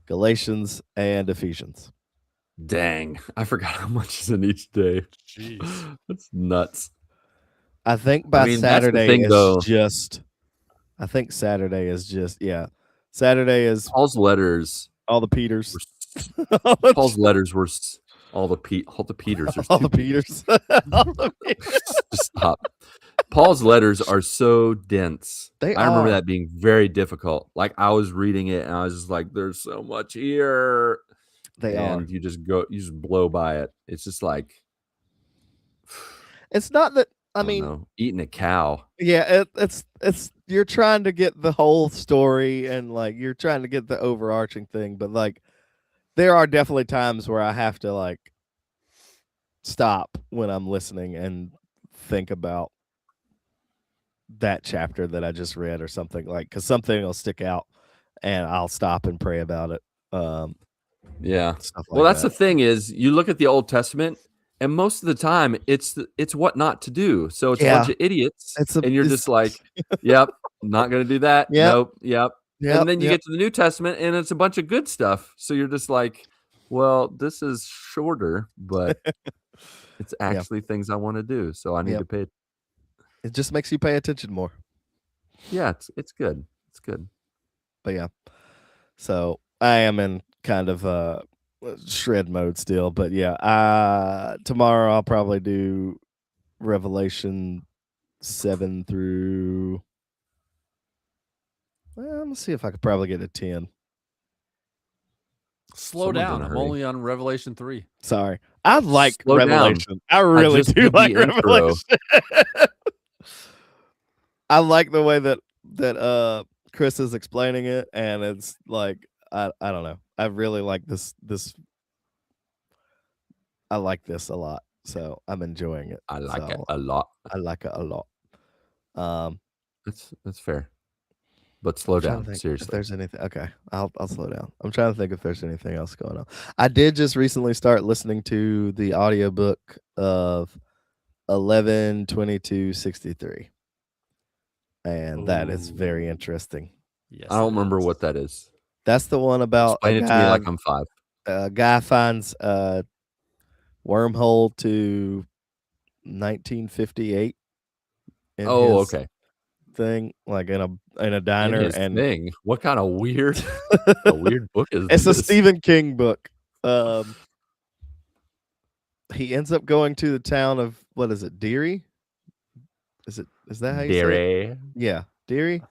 Galatians and Ephesians. Dang. I forgot how much is in each day. Jeez. That's nuts. I think by mean, that's the Saturday thing, is though. just. I think Saturday is just Saturday is Paul's letters. all the Peters. Paul's letters were all the Peters. There's all two the Peters. All the Peters. Just stop. Paul's letters are so dense. They I remember are. that being very difficult. Like I was reading it and I was just like, there's so much here. They and are. you just blow by it. It's just like It's not that I don't mean know, eating a cow. Yeah, it's you're trying to get the whole story and like you're trying to get the overarching thing, but like there are definitely times where I have to like stop when I'm listening and think about that chapter that I just read or something, like because something will stick out and I'll stop and pray about it. Yeah. Stuff like Well, that's that. the thing is you look at the Old Testament and most of the time it's what not to do. So it's a bunch of idiots and you're just like, yep, not going to do that. Yep. Nope. Yep. Yep, And then you get to the New Testament and it's a bunch of good stuff. So you're just like, well, this is shorter, but it's actually things I want to do. So I need to pay. It just makes you pay attention more. Yeah, it's good. It's good. But yeah. So I am in kind of shred mode still, but yeah, tomorrow I'll probably do Revelation 7 through I'm gonna see if I could probably get to 10. Slow Someone's in down. a I'm hurry. only on Revelation 3. Sorry. I like Slow down. Revelation. I really just do did the like intro. Revelation. I like the way that Chris is explaining it, and it's like I don't know. I really like this I like this a lot. So I'm enjoying it. I like it So, a lot. I like it a lot. That's fair. But slow I'm trying to down. think If Seriously. there's anything, okay, I'll slow down. I'm trying to think if there's anything else going on. I did just recently start listening to the audiobook of 11/22/63, and that is very Ooh. interesting. Yes. I don't it remember is. what that is. That's the one about Explain a it to me guy. like I'm 5. A guy finds a wormhole to 1958. in Oh, his okay. Thing like in a In diner, his and thing. What kind of weird a weird book is it's a this? Stephen King book. He ends up going to the town of what is it, Deary? Is that how you say it? Dairy. Yeah, Deary,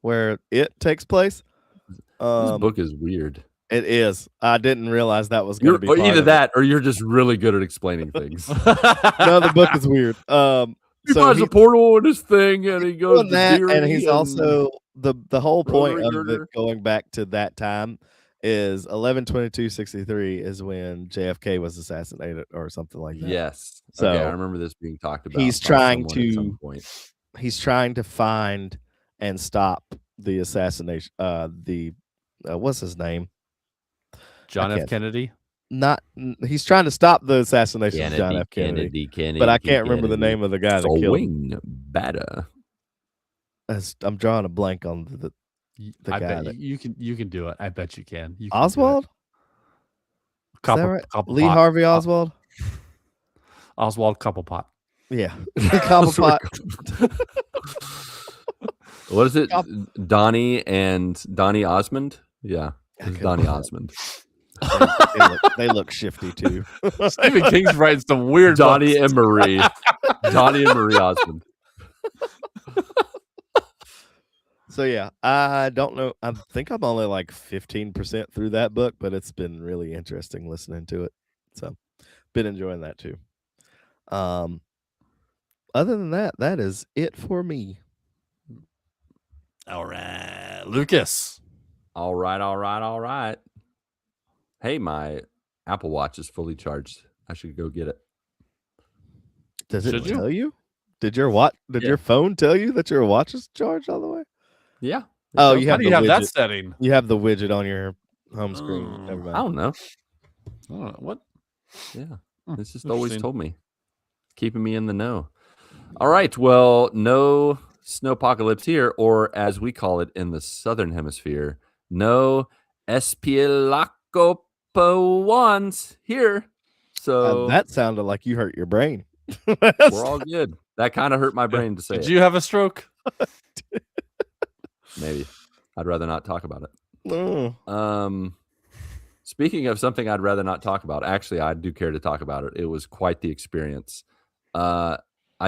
where it takes place. This book is weird. It is. I didn't realize that was going to be Or part either of that or you're just really good at explaining things. it. No, the book is weird. He So finds a he's portal in his thing and he goes doing to that, Deary and he's also the whole point Rotary of it girder. going back to that time is 11/22/63 is when JFK was assassinated or something like that. Yes. So okay, I remember this being talked about. he's by trying someone at some to point. he's trying to find and stop the assassination. What's his name? John F. can't- Kennedy. He's trying to stop the assassination of John F. Kennedy. But I can't remember the name of the guy that killed him. Swing batter. I'm drawing a blank on the I guy bet that you can do it. I bet you can. You can do it. Oswald. Is that Couple, right? couple Lee pot. Harvey Oswald. Oswald couple pot. Yeah, Cobblepot. What is it? Donnie Osmond? Yeah, it's Donnie Osmond. They look shifty too. Stephen King's writing some weird Donnie books. and Marie. Donnie and Marie Osmond. So yeah, I don't know. I think I'm only like 15% through that book, but it's been really interesting listening to it. So been enjoying that too. Other than that, that is it for me. All right, Lucas. All right. Hey, my Apple Watch is fully charged. I should go get it. Does it Should you? tell you? Did your phone tell you that your watch is charged all the way? Yeah. Oh, It you does. How have do you the have that widget. setting? You have the widget on your home screen. Oh. Never I mind. don't know. What? Yeah. Hmm, It's just always interesting. told me. Keeping me in the know. All right. Well, no snowpocalypse here, or as we call it in the Southern Hemisphere, no Espielacopo here. So That sounded like you hurt your brain. we're all good. That kind of hurt my brain to say Did it. you have a stroke? Maybe. I'd rather not talk about it. Oh. Speaking of something I'd rather not talk about, actually, I do care to talk about it. It was quite the experience. I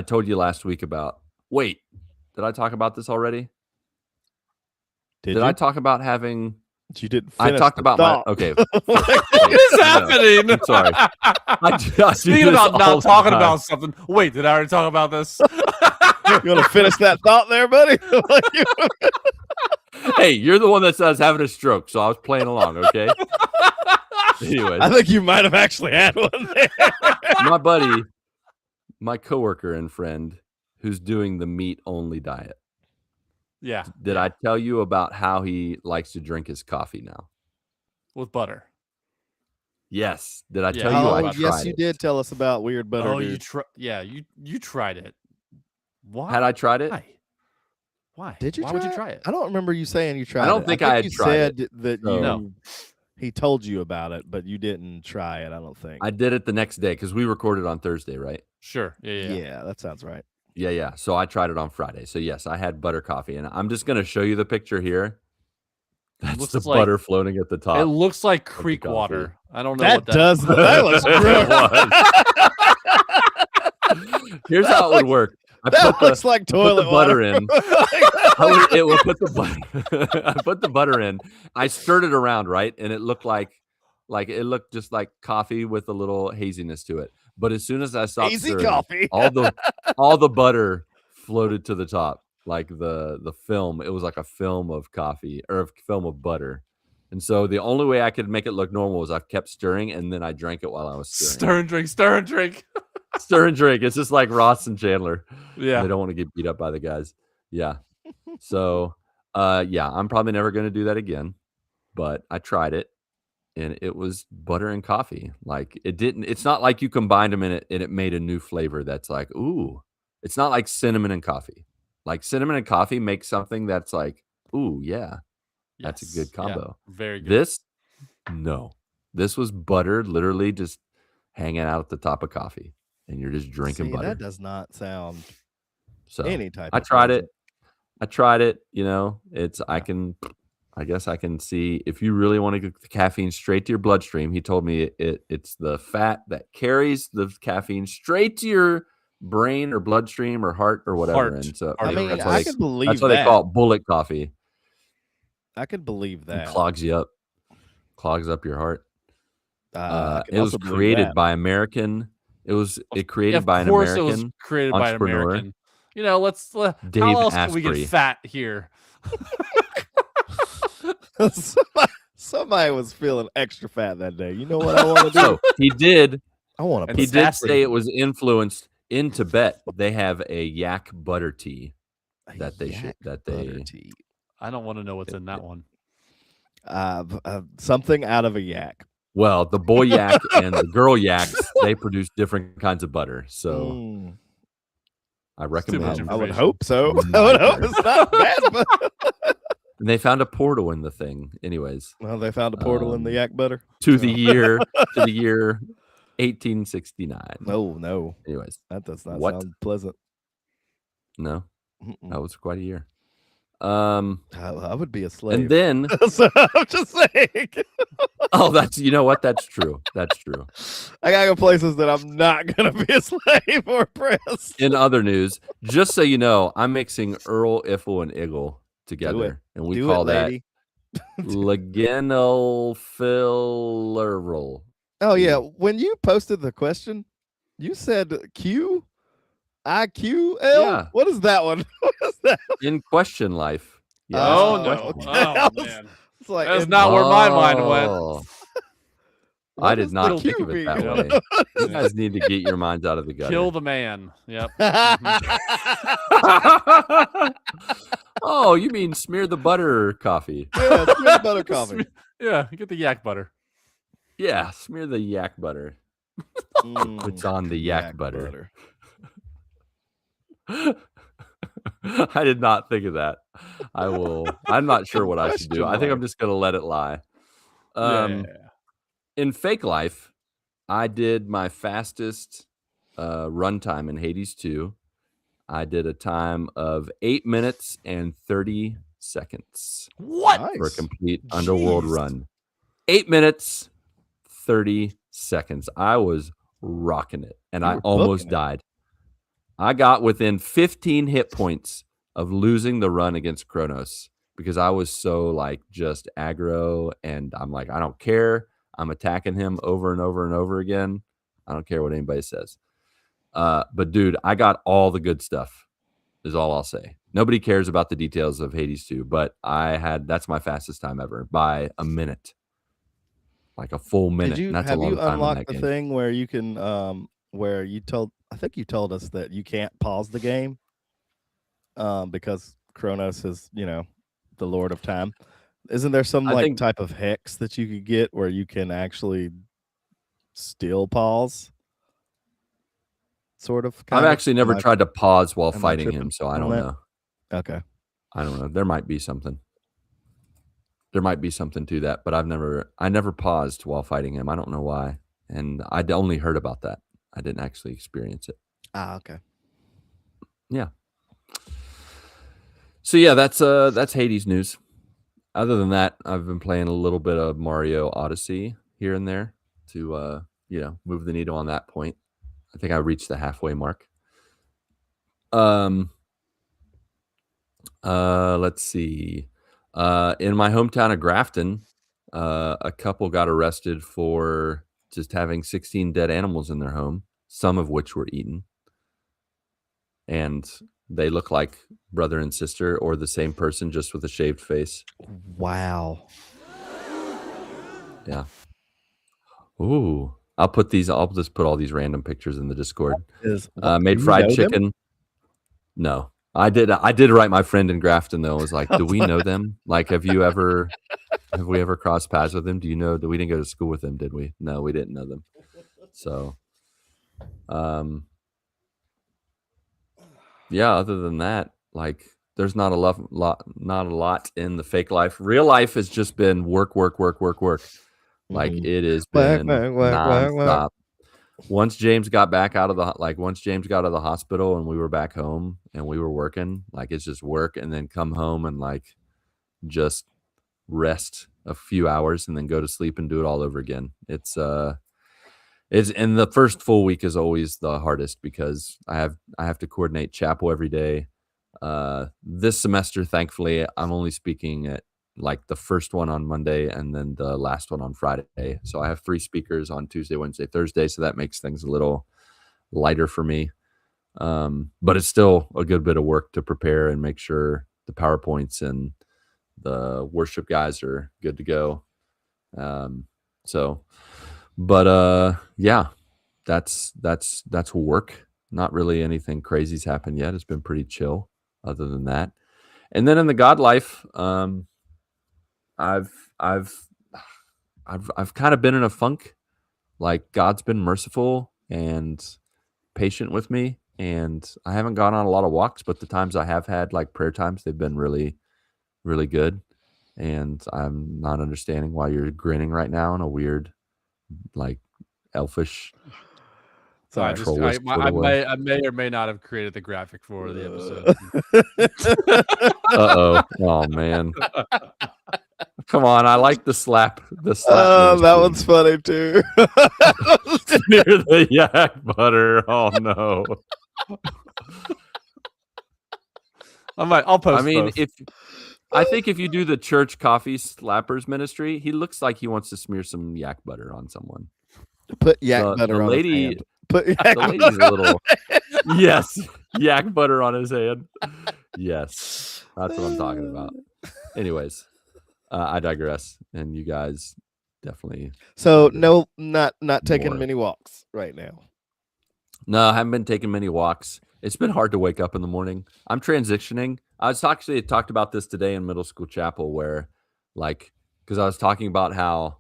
told you last week about. Wait, did I talk about this already? Did I you? talk about having? You didn't. I finish talked the about thought. my. Okay. What is happening? I'm sorry. I do Speaking this about all not the talking time. about something. Wait, did I already talk about this? You want to finish that thought there, buddy? Hey, you're the one that says having a stroke, so I was playing along. Okay. Anyway, I think you might have actually had one there. my buddy, my coworker and friend, who's doing the meat-only diet. Yeah. Did I tell you about how he likes to drink his coffee now? With butter. Yes. Did I Yeah. tell you I Oh, tried yes, you it? did tell us about weird butter. Oh, dude. you tried it. Why? Had I tried it? Why? Did you? Why try would you it? try it? I don't remember you saying you tried. don't it. think I had you tried said it, that so- you. No. He told you about it, but you didn't try it. I don't think. I did it the next day because we recorded on Thursday, right? Sure. Yeah. Yeah, that sounds right. Yeah. So I tried it on Friday. So yes, I had butter coffee, and I'm just gonna show you the picture here. That's Looks the like- butter floating at the top. It looks like the creek coffee. water. I don't know That what that does. That looks It gross. Here's how it would work. I That put the, looks like put the toilet butter water. in. It will put the butter. I put the butter in. I stirred it around, right, and it looked like it looked just like coffee with a little haziness to it. But as soon as I stopped Easy stirring, coffee. all the butter floated to the top, like the film. It was like a film of coffee or a film of butter. And so the only way I could make it look normal was I kept stirring, and then I drank it while I was stirring. stir and drink. Stir and drink. Stir and drink. It's just like Ross and Chandler. Yeah. They don't want to get beat up by the guys. Yeah. So, yeah, I'm probably never going to do that again. But I tried it, and it was butter and coffee. Like it's not like you combined them in it and it made a new flavor that's like, ooh. It's not like cinnamon and coffee. Like cinnamon and coffee make something that's like, ooh, yeah. That's a good Yeah, combo. very good. This, no. This was butter literally just hanging out at the top of coffee, and you're just drinking See, butter. that does not sound So any type. I of tried pleasant. it. I tried it. You know, I guess I can see if you really want to get the caffeine straight to your bloodstream. He told me it's the fat that carries the caffeine straight to your brain or bloodstream or heart or whatever. Heart. And so I mean, that's I why could believe that's why that. they call it bullet coffee. I could believe It that. clogs you up, clogs up your heart. I could It was also believe created that. by American. It created Of by an course, it was American created by an entrepreneur, American. You know, Dave how else can we Asprey. get fat here? Somebody was feeling extra fat that day. You know what I want to do? So he did. I want to. And He did sassy. say it was influenced in Tibet. They have a yak butter tea that they tea. I don't want to know what's in that one. Something out of a yak. Well, the boy yak and the girl yaks, they produce different kinds of butter. So I recommend. I would hope so. I would hope it's not bad. But and they found a portal in the thing. Anyways. Well, they found a portal in the yak butter to the year 1869. No. Anyways, that does not sound pleasant. No, that was quite a year. I would be a slave. And then so I'm just saying. Oh, you know what? That's true. That's true. I gotta go places that I'm not gonna be a slave or oppressed. In other news, just so you know, I'm mixing Earl, Iffle, and Iggle together, and we call that Legenophilerol. Oh yeah, when you posted the question, you said Q. IQL? Yeah. What is that one? What is that? In question life. Yeah, no. Okay. Oh, man. It's like, that's not where my mind went. I did not think of it that way. You guys need to get your minds out of the gutter. Kill the man. Yep. Oh, you mean smear the butter coffee? Yeah, smear the butter coffee. Yeah, get the yak butter. Yeah, smear the yak butter. It's on the yak butter. I did not think of that. I'm not sure what I should do. I think I'm just going to let it lie. In fake life, I did my fastest run time in Hades 2. I did a time of 8 minutes and 30 seconds. What? For a complete underworld run. 8 minutes, 30 seconds. I was rocking it, and I almost died. I got within 15 hit points of losing the run against Kronos because I was so just aggro, and I'm like, I don't care. I'm attacking him over and over and over again. I don't care what anybody says. But dude, I got all the good stuff is all I'll say. Nobody cares about the details of Hades 2, but that's my fastest time ever by a minute. Like a full minute. Have you unlocked the thing where you can I think you told us that you can't pause the game because Kronos is, the Lord of Time. Isn't there some type of hex that you could get where you can actually still pause? Sort of. I've actually never tried to pause while fighting him, so I don't know. Okay. I don't know. There might be something. There might be something to that, but I never paused while fighting him. I don't know why. And I'd only heard about that. I didn't actually experience it. Okay. Yeah. So yeah, that's Hades news. Other than that, I've been playing a little bit of Mario Odyssey here and there to move the needle on that point. I think I reached the halfway mark. Let's see. In my hometown of Grafton, a couple got arrested for just having 16 dead animals in their home, some of which were eaten. And they look like brother and sister or the same person, just with a shaved face. Wow. Yeah. Ooh. I'll just put all these random pictures in the Discord. Made fried chicken. Them? No. I did write my friend in Grafton though. I was like, do we know them? Like, have we ever crossed paths with them? Do you know that we didn't go to school with them, did we? No, we didn't know them. So yeah, other than that, there's not a lot in the fake life. Real life has just been work. Like it has been nonstop. Once James got out of the hospital and we were back home and we were working, it's just work and then come home and just rest a few hours and then go to sleep and do it all over again. It's and the first full week is always the hardest because I have to coordinate chapel every day. This semester, thankfully, I'm only speaking at the first one on Monday and then the last one on Friday. So I have 3 speakers on Tuesday, Wednesday, Thursday. So that makes things a little lighter for me. But it's still a good bit of work to prepare and make sure the PowerPoints and the worship guys are good to go. So, but yeah, that's work. Not really anything crazy's happened yet. It's been pretty chill other than that. And then in the God life, I've kind of been in a funk. Like God's been merciful and patient with me, and I haven't gone on a lot of walks, but the times I have had, like prayer times, they've been really, really good. And I'm not understanding why you're grinning right now in a weird, like elfish. So I trollist sort of way. may or may not have created the graphic for the episode. Oh man. Come on, I like the slap. That one's funny too. Near the yak butter. Oh no. I'll post. I mean, both. I think if you do the church coffee slappers ministry, he looks like he wants to smear some yak butter on someone. Put yak butter on his hand. Put yak the lady's a little. Yes, yak butter on his hand. Yes, that's what I'm talking about. Anyways. I digress, and you guys definitely. So no, not taking many walks right now. No, I haven't been taking many walks. It's been hard to wake up in the morning. I'm transitioning. I talked about this today in middle school chapel, where, like, because I was talking about how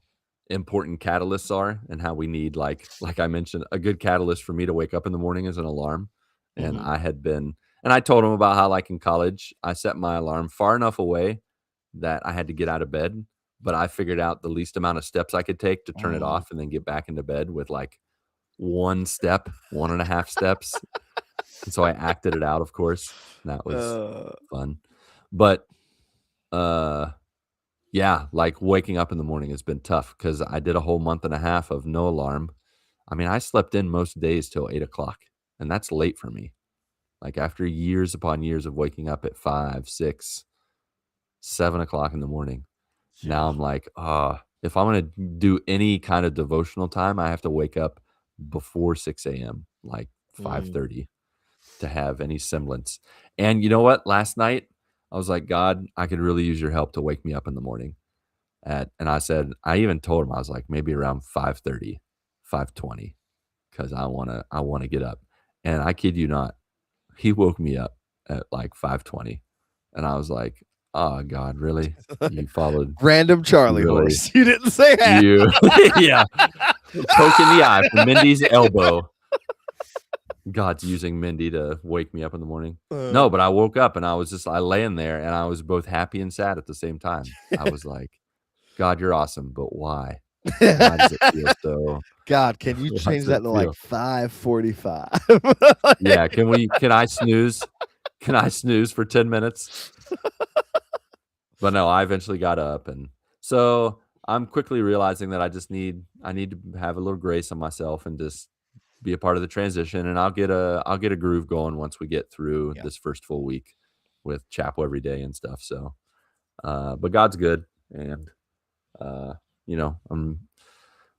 important catalysts are and how we need, like I mentioned, a good catalyst for me to wake up in the morning is an alarm. And I had been, and I told him about how, like in college, I set my alarm far enough away that I had to get out of bed, but I figured out the least amount of steps I could take to turn it off and then get back into bed with like 1.5 steps. And so I acted it out, of course. And that was fun. But yeah, like waking up in the morning has been tough because I did a whole month and a half of no alarm. I mean, I slept in most days till 8:00, and that's late for me. Like after years upon years of waking up at 5, 6, 7:00 in the morning. Now I'm like, if I'm going to do any kind of devotional time, I have to wake up before 6 a.m., like 5:30 to have any semblance. And you know what? Last night I was like, God, I could really use your help to wake me up in the morning. And I even told him, I was like, maybe around 5:30, 5:20, because I want to get up. And I kid you not, he woke me up at like 5:20. And I was like, oh God, really? You followed random Charlie horse. You didn't say that. Yeah. Poke in the eye from Mindy's elbow. God's using Mindy to wake me up in the morning. No, but I woke up and I lay in there and I was both happy and sad at the same time. I was like, God, you're awesome, but why? Why does it feel so? God, can you change that to like 5:45? Yeah, can I snooze? Can I snooze for 10 minutes? But no, I eventually got up, and so I'm quickly realizing that I need to have a little grace on myself and just be a part of the transition, and I'll get a groove going once we get through this first full week with chapel every day and stuff. So, but God's good, and I'm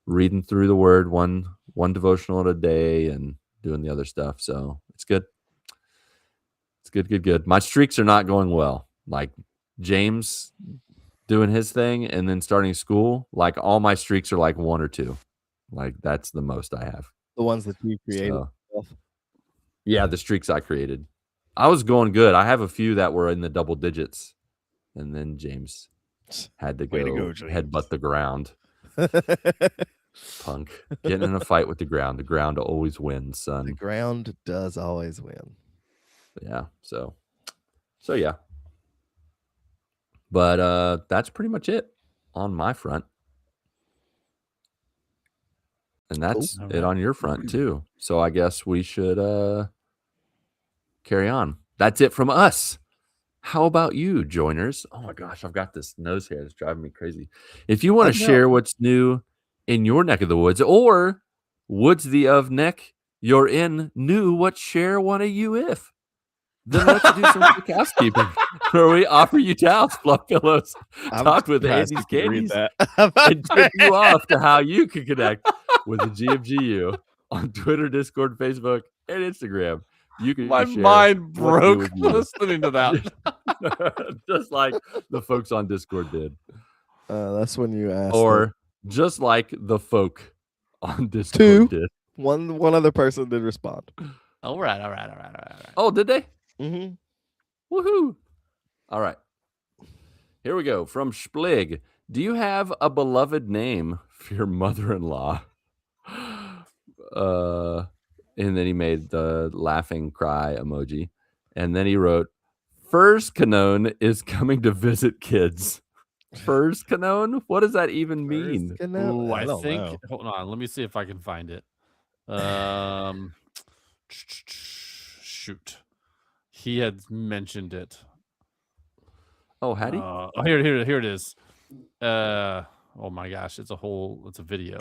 reading through the Word one devotional at a day and doing the other stuff. So it's good. It's good. My streaks are not going well. Like James doing his thing and then starting school, like all my streaks are like 1 or 2. Like that's the most I have. The ones that you created. Yeah, the streaks I created. I was going good. I have a few that were in the double digits, and then James had to go headbutt the ground. Punk. Getting in a fight with the ground. The ground always wins, son. The ground does always win. Yeah. So yeah. But that's pretty much it on my front. And that's it on your front too. So I guess we should carry on. That's it from us. How about you, joiners? Oh my gosh, I've got this nose hair that's driving me crazy. If you want to share what's new in your neck of the woods, or woods the of neck you're in new, what share one of you if? Then let's do some quick housekeeping where we offer you towels, fluff pillows, talk with Andy's Candies, and tip you off to how you can connect with the GFGU on Twitter, Discord, Facebook, and Instagram. You can My mind broke listening to that. Just like the folks on Discord did. That's when you asked or just like the folk on Two. Discord did. One other person did respond. All right. Oh, did they? Mm-hmm. Woohoo! All right. Here we go. From Splig. Do you have a beloved name for your mother-in-law? And then he made the laughing cry emoji. And then he wrote, Furs Canone is coming to visit kids. Furs Canone? What does that even mean? Ooh, I don't think. know. Hold on. Let me see if I can find it. Shoot. He had mentioned it. Oh, had he? Here it is. Oh my gosh, it's a video.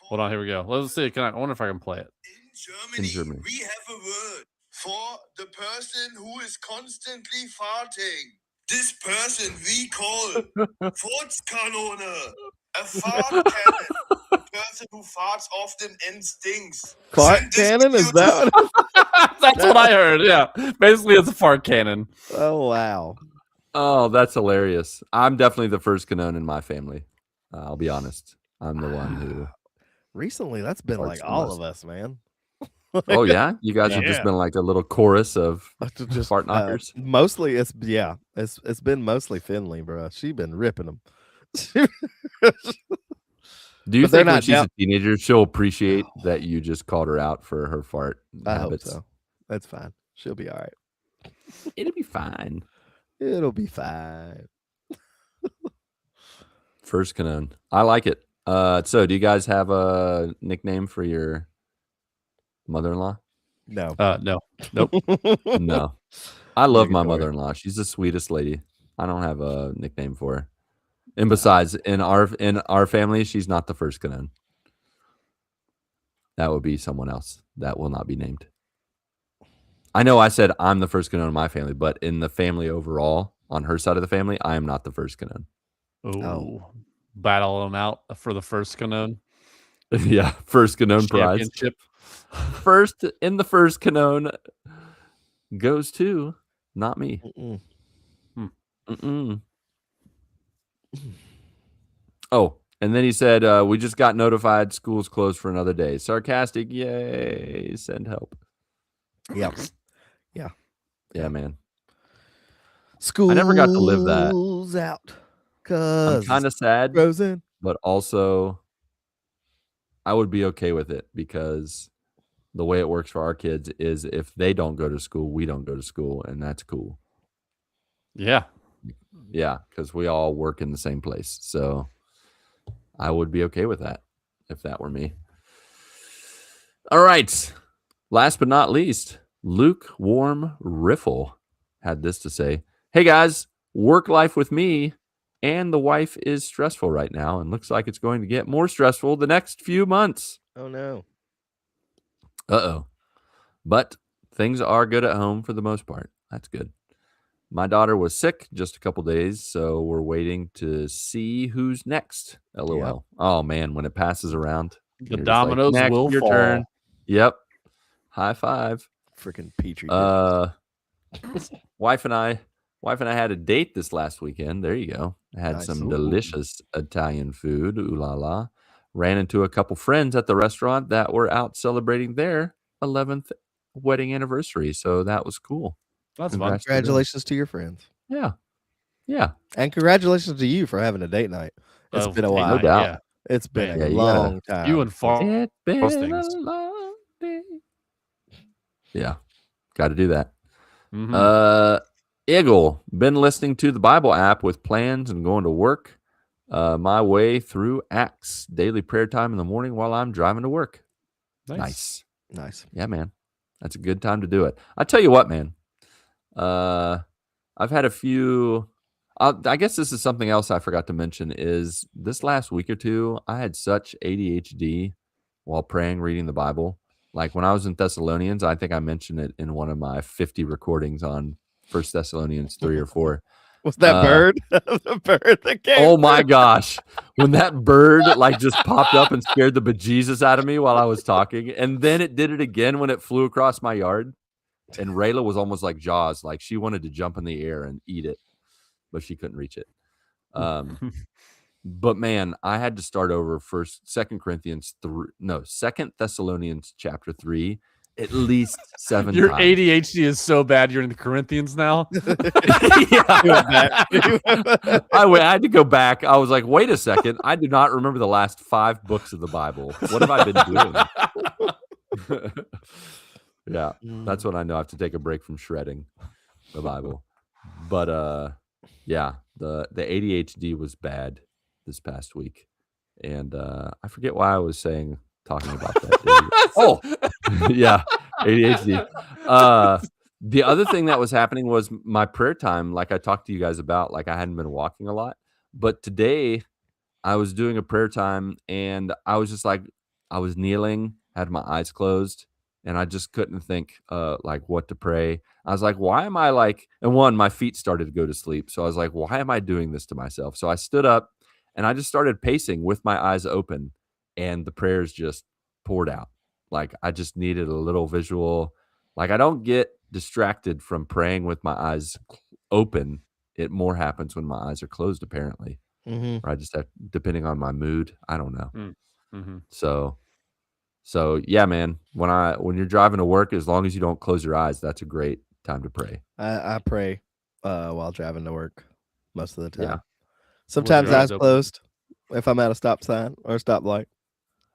Hold on, here we go. Let's see. I wonder if I can play it. In Germany. We have a word for the person who is constantly farting. This person we call Furzkanone. A fart cannon. A person who farts often and stinks. Fart Send this cannon? Is video that to- what That's what I heard. Yeah, basically, it's a fart cannon. Oh, wow. Oh, that's hilarious. I'm definitely the first Canone in my family. I'll be honest. I'm the one who... Recently, that's been Farts like the all most. of us, man. Oh, yeah? You guys have just Yeah. been like a little chorus of Just, fart knockers? mostly, it's been mostly Finley, bro. She been ripping them. Do you but they're think when not she's down- a teenager, she'll appreciate that you just called her out for her fart I hope habits? so. That's fine. She'll be all right. It'll be fine. It'll be fine. First Canone. I like it. So do you guys have a nickname for your mother-in-law? No. No. Nope. No. I love my Negatory. mother-in-law. She's the sweetest lady. I don't have a nickname for her. And besides, in our family, she's not the first Canone. That would be someone else that will not be named. I know I said I'm the first Canone in my family, but in the family overall, on her side of the family, I am not the first Canone. Oh, battle them out for the first Canone Yeah, first Canone prize. championship. First in the first Canone goes to not me. Mm-mm. Mm-mm. Oh, and then he said, we just got notified school's closed for another day. Sarcastic, yay, send help. Yeah. Yeah, man. School's I never got to live that. out. I'm Cause kind of sad, frozen. but also I would be okay with it because the way it works for our kids is if they don't go to school, we don't go to school, and that's cool. Yeah. Yeah, because we all work in the same place. So I would be okay with that if that were me. All right. Last but not least, Lukewarm Riffle had this to say. Hey, guys, work life with me and the wife is stressful right now and looks like it's going to get more stressful the next few months. Oh no. Uh-oh. But things are good at home for the most part. That's good. My daughter was sick just a couple days, so we're waiting to see who's next. LOL. Yep. Oh, man, when it passes around. The you're just like, dominoes "Next, will your fall. turn." Yep. High five. Freaking Petri dish. Wife and I had a date this last weekend. There you go. Had Nice. some Ooh. delicious Italian food. Ooh la la. Ran into a couple friends at the restaurant that were out celebrating their 11th wedding anniversary. So that was cool. That's fun. Congrats to them. Congratulations to your friends. Yeah. Yeah. And congratulations to you for having a date night. It's Oh, been a date while. No doubt. Yeah. It's been Yeah, a you gotta- long time. You and Far. It's been Those a things. long day. Yeah. Got to do that. Mhm. Eagle, been listening to the Bible app with plans and going to work my way through Acts. Daily prayer time in the morning while I'm driving to work. Nice. Nice. Yeah, man. That's a good time to do it. I tell you what, man. I've had a few. I guess this is something else I forgot to mention is this last week or two, I had such ADHD while praying, reading the Bible. Like when I was in Thessalonians, I think I mentioned it in one of my 50 recordings on 1 Thessalonians 3 or 4. Was that bird? The bird that came. Oh my gosh. When that bird like just popped up and scared the bejesus out of me while I was talking. And then it did it again when it flew across my yard. And Rayla was almost like Jaws. Like she wanted to jump in the air and eat it, but she couldn't reach it. But man, I had to start over Second Thessalonians chapter 3 at least 7 Your times. ADHD is so bad you're in the Corinthians now. Yeah. You went back. I had to go back. I was like, wait a second. I do not remember the last 5 books of the Bible. What have I been doing? Yeah, that's when I know I have to take a break from shredding the Bible. But yeah, the ADHD was bad this past week. And I forget why I was talking about that. Oh, yeah, ADHD. The other thing that was happening was my prayer time, like I talked to you guys about, like I hadn't been walking a lot. But today I was doing a prayer time and I was just like, I was kneeling, had my eyes closed, and I just couldn't think like what to pray. I was like, why am I like, and my feet started to go to sleep. So I was like, why am I doing this to myself? So I stood up and I just started pacing with my eyes open and the prayers just poured out. Like I just needed a little visual. Like I don't get distracted from praying with my eyes open. It more happens when my eyes are closed, apparently. Mhm. Or I just have, depending on my mood, I don't know. Mm-hmm. So yeah, man. When you're driving to work, as long as you don't close your eyes, that's a great time to pray. I pray while driving to work most of the time. Yeah. Sometimes your eyes eyes open? closed if I'm at a stop sign or a stoplight.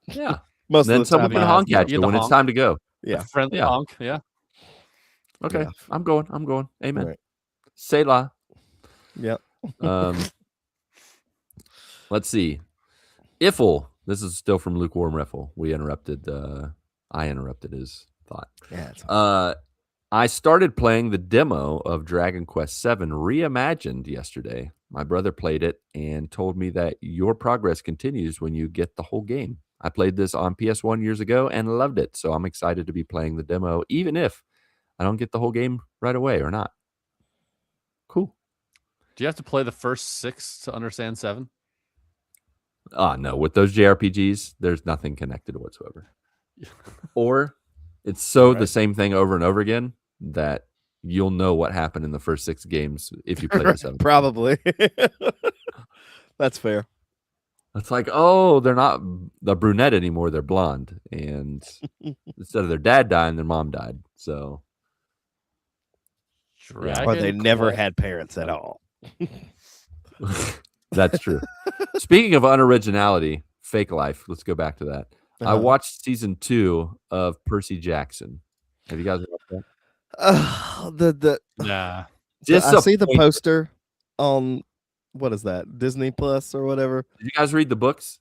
Yeah. Most Then of the someone time, can my eyes honk you at get you the when it's honk? time to go. Yeah. A friendly Yeah. honk. Yeah. Okay. Yeah. I'm going. Amen. Right. Selah. Yep. Let's see. Iffle. This is still from Lukewarm Riffle. I interrupted his thought. Yeah. It's fine. I started playing the demo of Dragon Quest VII Reimagined yesterday. My brother played it and told me that your progress continues when you get the whole game. I played this on PS1 years ago and loved it, so I'm excited to be playing the demo, even if I don't get the whole game right away or not. Cool. Do you have to play the first 6 to understand 7? No, with those JRPGs, there's nothing connected whatsoever. Or it's so Right. the same thing over and over again that you'll know what happened in the first 6 games if you play the 7. Probably. That's fair. It's like, oh, they're not the brunette anymore, they're blonde. And instead of their dad dying, their mom died. So Or they never had parents at all. that's true. Speaking of unoriginality, fake life, let's go back to that. I watched season 2 of Percy Jackson. Have you guys watched that? Nah. I see the poster on what is that? Disney Plus or whatever. Did you guys read the books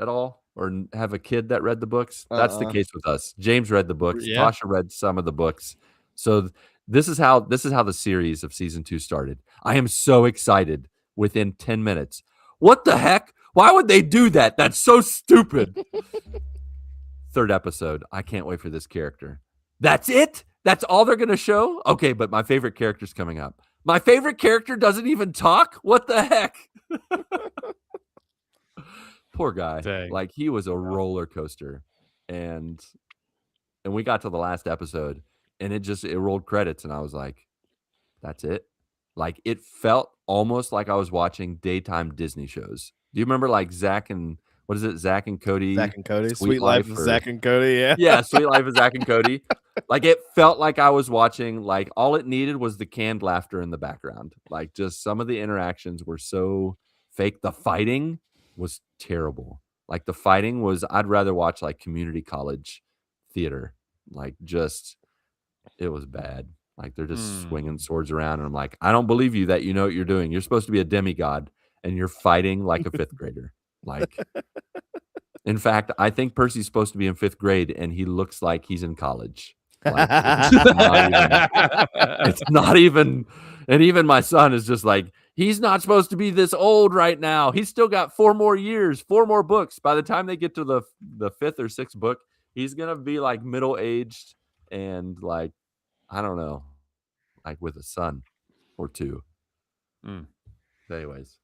at all, or have a kid that read the books? That's the case with us. James read the books. Yeah. Tasha read some of the books. So this is how the series of season 2 started. I am so excited. Within 10 minutes, what the heck? Why would they do that? That's so stupid. 3rd episode. I can't wait for this character. That's it? That's all they're gonna show? Okay, but my favorite character's coming up. My favorite character doesn't even talk? What the heck? Poor guy. Dang. Like he was a roller coaster. And we got to the last episode and it rolled credits and I was like, that's it? Like it felt almost like I was watching daytime Disney shows. Do you remember like Zach and Cody? Zach and Cody. Sweet Sweet Life of Zach and Cody, yeah. Yeah, Sweet Life of Zach and Cody. Like it felt like I was watching, like all it needed was the canned laughter in the background. Like just some of the interactions were so fake. The fighting was terrible. Like the fighting was, I'd rather watch like community college theater. Like just, it was bad. Like they're just swinging swords around. And I'm like, I don't believe you that you know what you're doing. You're supposed to be a demigod and you're fighting like a 5th grader. Like, in fact, I think Percy's supposed to be in 5th grade and he looks like he's in college. Like, it's not even, and even my son is just like, he's not supposed to be this old right now. He's still got 4 more years, 4 more books. By the time they get to the 5th or 6th book, he's going to be like middle-aged and like, I don't know, like with a son or 2. Anyways,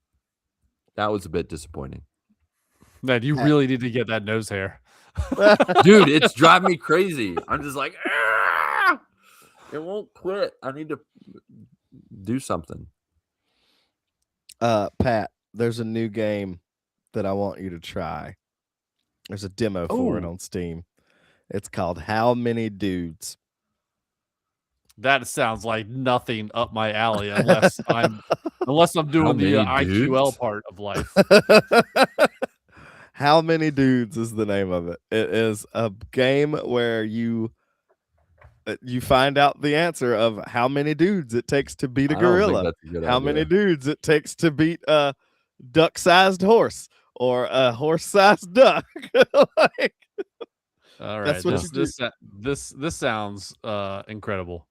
that was a bit disappointing. Man, you really need to get that nose hair. Dude, it's driving me crazy. I'm just like, "Ah!" It won't quit. I need to do something. Pat, there's a new game that I want you to try. There's a demo for it Oh. on Steam. It's called How Many Dudes? That sounds like nothing up my alley unless I'm doing the many IQL dudes? part of life. How Many Dudes is the name of it. It is a game where you find out the answer of how many dudes it takes to beat a I don't think gorilla. that's a good How idea. many dudes it takes to beat a duck-sized horse or a horse-sized duck. Like, All right, That's what you do. this sounds incredible.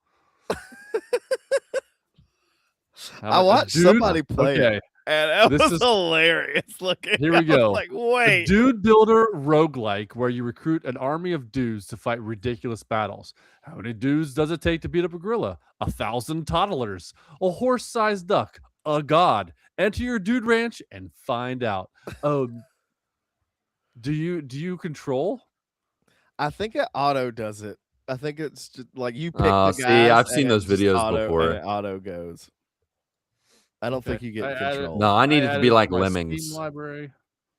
I watched somebody play it, Okay, and it This was is- hilarious looking. Here we I was go. like, a wait. dude builder roguelike where you recruit an army of dudes to fight ridiculous battles. How many dudes does it take to beat up a gorilla? 1,000 toddlers, a horse-sized duck, a god. Enter your dude ranch and find out. Oh, do you control? I think it auto does it. I think it's just like you pick Oh, the see, guys. I've seen and those it just videos auto, before. And it auto goes. I don't think you get I added- control. No, I need it to be added like my Lemmings. Steam library.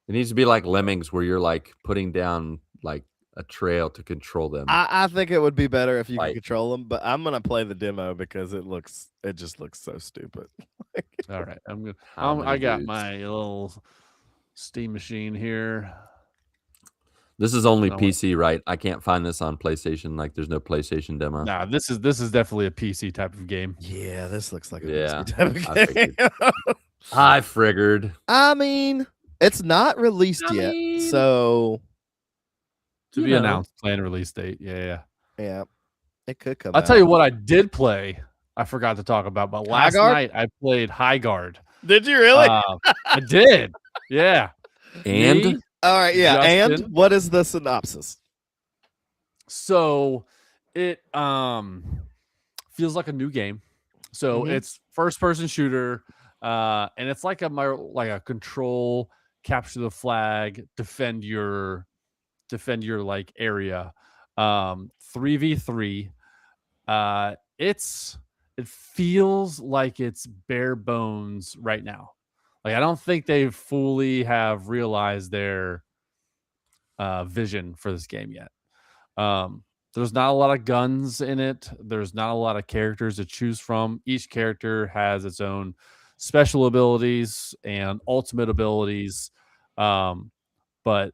It needs to be like Lemmings, where you're like putting down like a trail to control them. I think it would be better if you Right. could control them, but I'm gonna play the demo because it just looks so stupid. All right, I'm gonna. How I many got dudes? my little Steam machine here. This is only No, PC, right? I can't find this on PlayStation. Like, there's no PlayStation demo. Nah, this is definitely a PC type of game. Yeah, this looks like a Yeah, PC type of I game. I figured. I mean, it's not released I yet, mean, so To You be know. announced, planned release date. Yeah. yeah, it could come. I'll out. tell you what I did play. I forgot to talk about, but last Highguard? night I played Highguard. Did you really? I did. Yeah. And Me, All right, yeah. And Justin? what is the synopsis? So it feels like a new game. So Mhm. it's first person shooter, and it's like a control, capture the flag, defend your like area. 3v3. It feels like it's bare bones right now. Like, I don't think they fully have realized their vision for this game yet. There's not a lot of guns in it. There's not a lot of characters to choose from. Each character has its own special abilities and ultimate abilities. But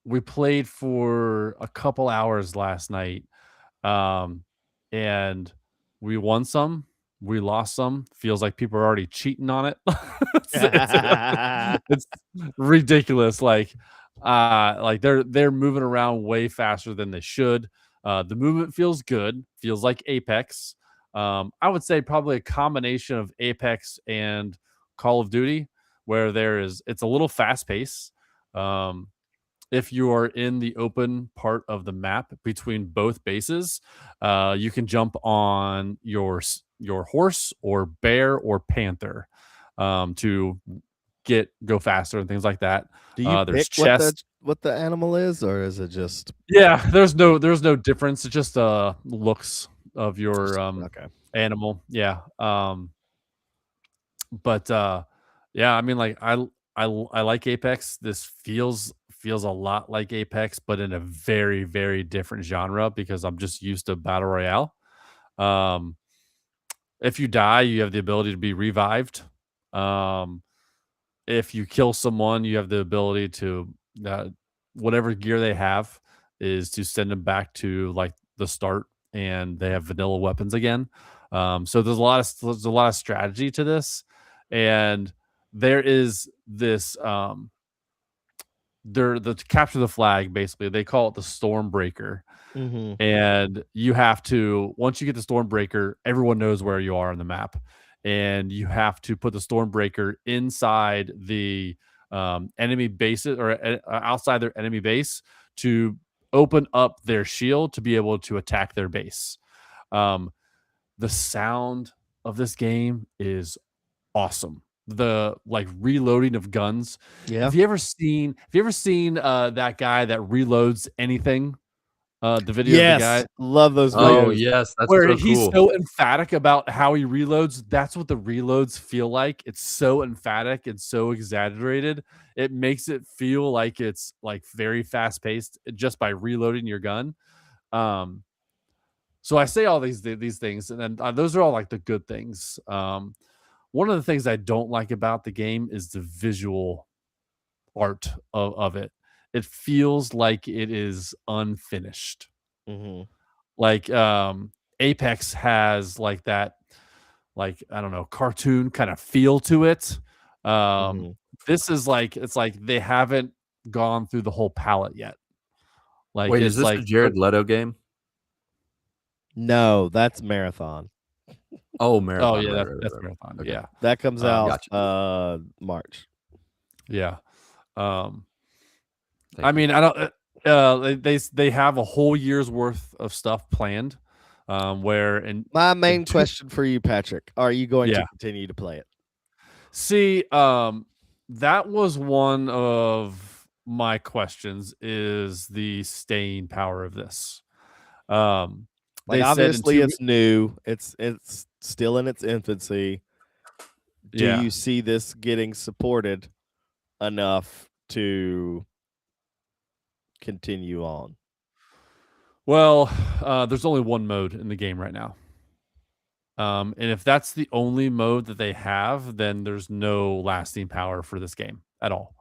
we played for a couple hours last night, and we won some, we lost some. Feels like people are already cheating on it. It's ridiculous. Like they're moving around way faster than they should. The movement feels good. Feels like Apex. I would say probably a combination of Apex and Call of Duty, where it's a little fast pace. If you are in the open part of the map between both bases, you can jump on your horse or bear or panther to go faster and things like that. Do you There's pick what the animal is, or is it just Yeah, there's no difference. It's just looks of your okay? animal. Yeah. But yeah, I mean, like I like Apex. This feels a lot like Apex, but in a very, very different genre because I'm just used to battle royale. If you die, you have the ability to be revived. If you kill someone, you have the ability to whatever gear they have is to send them back to like the start, and they have vanilla weapons again. So there's a lot of strategy to this, and there is this the capture the flag, basically they call it the Stormbreaker. Mm-hmm. And you have to, once you get the Stormbreaker, everyone knows where you are on the map, and you have to put the Stormbreaker inside the enemy bases or outside their enemy base to open up their shield to be able to attack their base. The sound of this game is awesome. The like reloading of guns. Yeah. Have you ever seen that guy that reloads anything? The video of the guy. Yes, love those Oh videos. yes, that's Where so he's cool. so emphatic about how he reloads. That's what the reloads feel like. It's so emphatic and so exaggerated. It makes it feel like it's like very fast paced just by reloading your gun. So I say all these things, and then those are all like the good things. One of the things I don't like about the game is the visual art of it. It feels like it is unfinished. Mm-hmm. Like Apex has like that, like I don't know, cartoon kind of feel to it. Mm-hmm. This is like it's like they haven't gone through the whole palette yet. Like Wait, it's is this like a Jared Leto game? No, that's Marathon. Oh, Marathon. oh yeah, right, that's right. Marathon. Okay. Yeah, That comes out Gotcha. March. yeah. Thank I you. mean, I don't. They have a whole year's worth of stuff planned. Where and My main question for you, Patrick, are you going Yeah. to continue to play it? see, that was one of my questions. Is the staying power of this? Like They said in obviously 2 it's new. It's still in its infancy. Do Yeah. you see this getting supported enough to continue on? Well, there's only one mode in the game right now. And if that's the only mode that they have, then there's no lasting power for this game at all.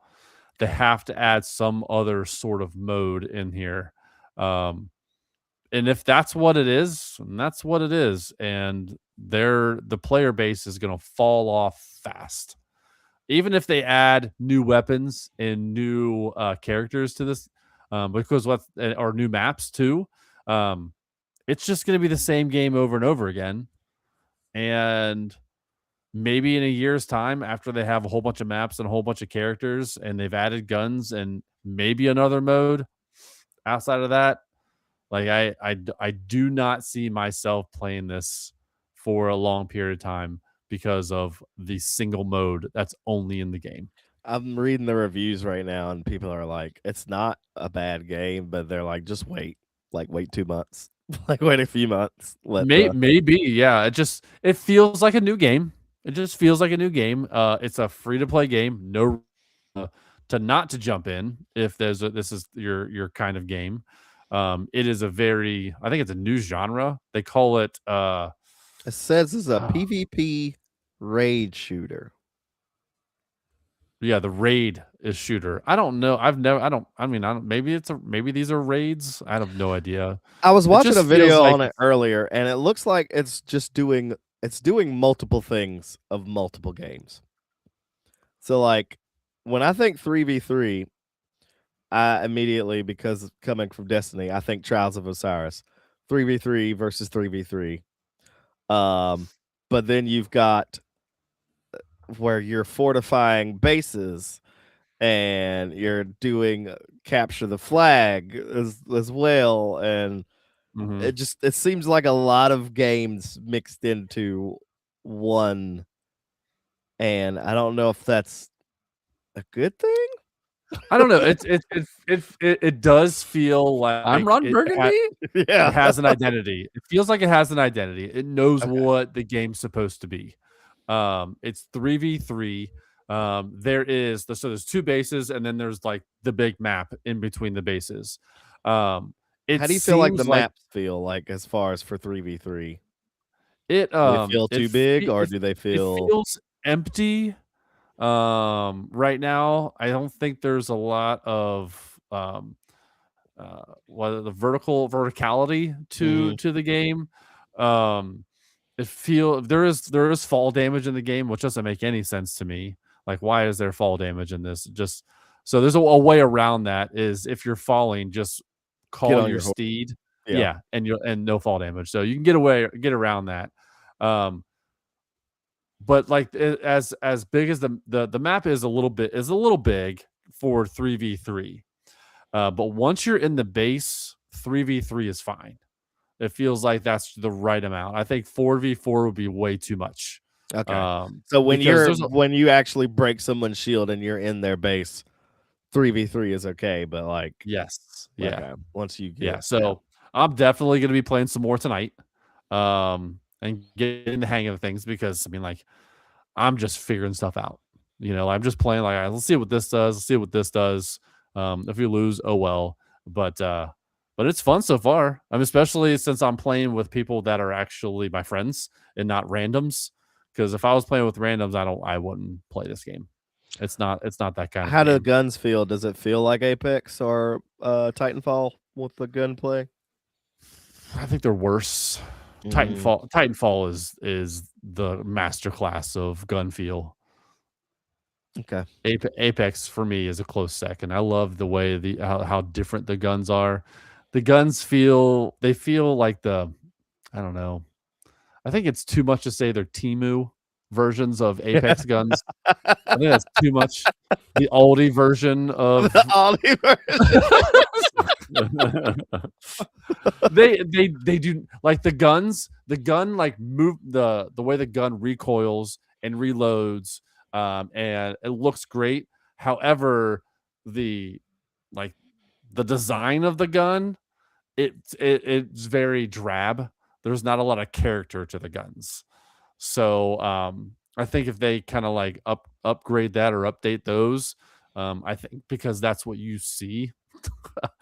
They have to add some other sort of mode in here. And if that's what it is, and that's what it is, and the player base is going to fall off fast. Even if they add new weapons and new characters to this, because what or new maps too, it's just going to be the same game over and over again. And maybe in a year's time, after they have a whole bunch of maps and a whole bunch of characters, and they've added guns and maybe another mode outside of that, like I do not see myself playing this for a long period of time because of the single mode that's only in the game. I'm reading the reviews right now, and people are like, "It's not a bad game," but they're like, "Just wait, like wait 2 months, like wait a few months." Maybe, yeah. It feels like a new game. It just feels like a new game. It's a free to play game. No, to not to jump in if this is your kind of game. It is I think it's a new genre. They call it. It says it's a PvP raid shooter. Yeah, the raid is shooter. I don't know. Maybe these are raids. I have no idea. I was watching just a video feels like on it earlier, and it looks like it's doing multiple things of multiple games. So like when I think 3v3, I immediately, because coming from Destiny, I think Trials of Osiris, 3v3 versus 3v3. But then you've got where you're fortifying bases and you're doing capture the flag as well, and it seems like a lot of games mixed into one, and I don't know if that's a good thing. I don't know. It does feel like I'm Ron Burgundy. It has an identity. It feels like it has an identity. It knows what the game's supposed to be. It's 3v3. There's 2 bases, and then there's like the big map in between the bases. How do you feel like the maps feel like as far as for 3v3? Do they feel too big, or do they feel? It feels empty. Right now, I don't think there's a lot of the verticality to the game. There is fall damage in the game, which doesn't make any sense to me. Like, why is there fall damage in this? Just so there's a way around that is if you're falling, just call your steed. Yeah, and no fall damage. So you can get around that. But like as big as the map is a little big for 3v3. But once you're in the base, 3v3 is fine. It feels like that's the right amount. I think 4v4 would be way too much. Okay. So when you actually break someone's shield and you're in their base, 3v3 is okay, but like yes. Yeah. Okay. Once you get So I'm definitely going to be playing some more tonight, and getting the hang of things because I mean, like, I'm just figuring stuff out. I'm just playing like, all right, let's see what this does. Let's see what this does. If we lose, oh well. But it's fun so far. Especially since I'm playing with people that are actually my friends and not randoms. Because if I was playing with randoms, I wouldn't play this game. It's not that kind of How do game. guns feel? Does it feel like Apex or Titanfall with the gunplay? I think they're worse. Titanfall is the masterclass of gun feel. Okay. Apex for me is a close second. I love the way how different the guns are. The guns feel like I don't know. I think it's too much to say they're Temu versions of Apex guns. I think that's too much. The Aldi version of Oliver. they do like the gun like move the way the gun recoils and reloads, and it looks great. However, the design of the gun, it's very drab. There's not a lot of character to the guns. So I think if they kind of like upgrade that or update those, I think because that's what you see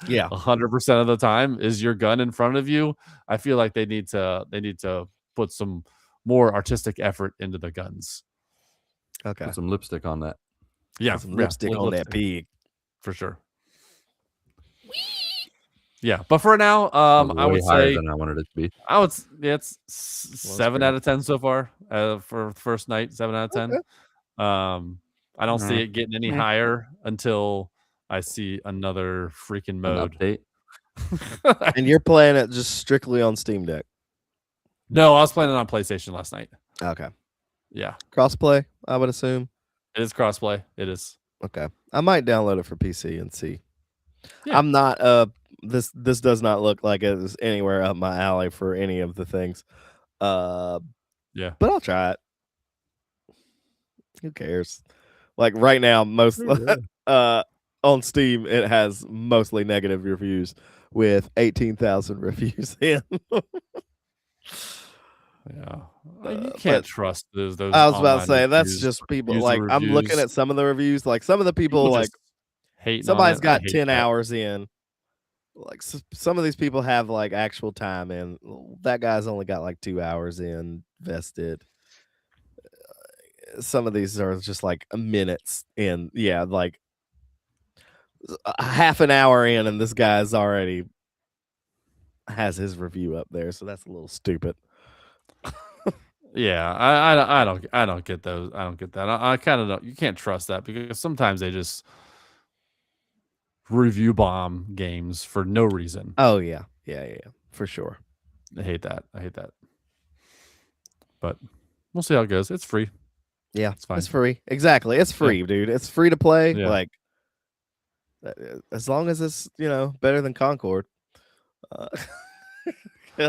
Yeah. 100% of the time is your gun in front of you. I feel like they need to put some more artistic effort into the guns. Okay. Put some lipstick on that. Yeah, Some lipstick on that pig. for sure. Yeah, but for now, I would higher say than I wanted it to be. it's 7 great. out of 10 so far for the first night. 7 out of 10. Okay. I don't see it getting any higher until I see another freaking An mode. update. And you're playing it just strictly on Steam Deck. No, I was playing it on PlayStation last night. Okay. Yeah, Crossplay, I would assume. it is crossplay. It is. Okay. I might download it for PC and see. Yeah. I'm not this does not look like it is anywhere up my alley for any of the things. Yeah. But I'll try it. Who cares? Like right now, most on Steam, it has mostly negative reviews with 18,000 reviews in. Yeah, you can't trust those. I was about to online say that's reviews, just people. user Like I'm looking reviews. at some of the reviews. Like some of the people like just hating on somebody's it. I got hate 10 that. hours in. Like some of these people have like actual time in. That guy's only got like 2 hours invested. Some of these are just like minutes in. Yeah, like a half an hour in, and this guy's already has his review up there. So that's a little stupid. Yeah, I don't get those. I don't get that. I kind of don't. You can't trust that because sometimes they just review bomb games for no reason. Oh yeah, for sure. I hate that. But we'll see how it goes. It's free. Yeah, It's fine. It's free. Exactly, it's free, dude. It's free to play. Yeah. Like as long as it's better than Concord.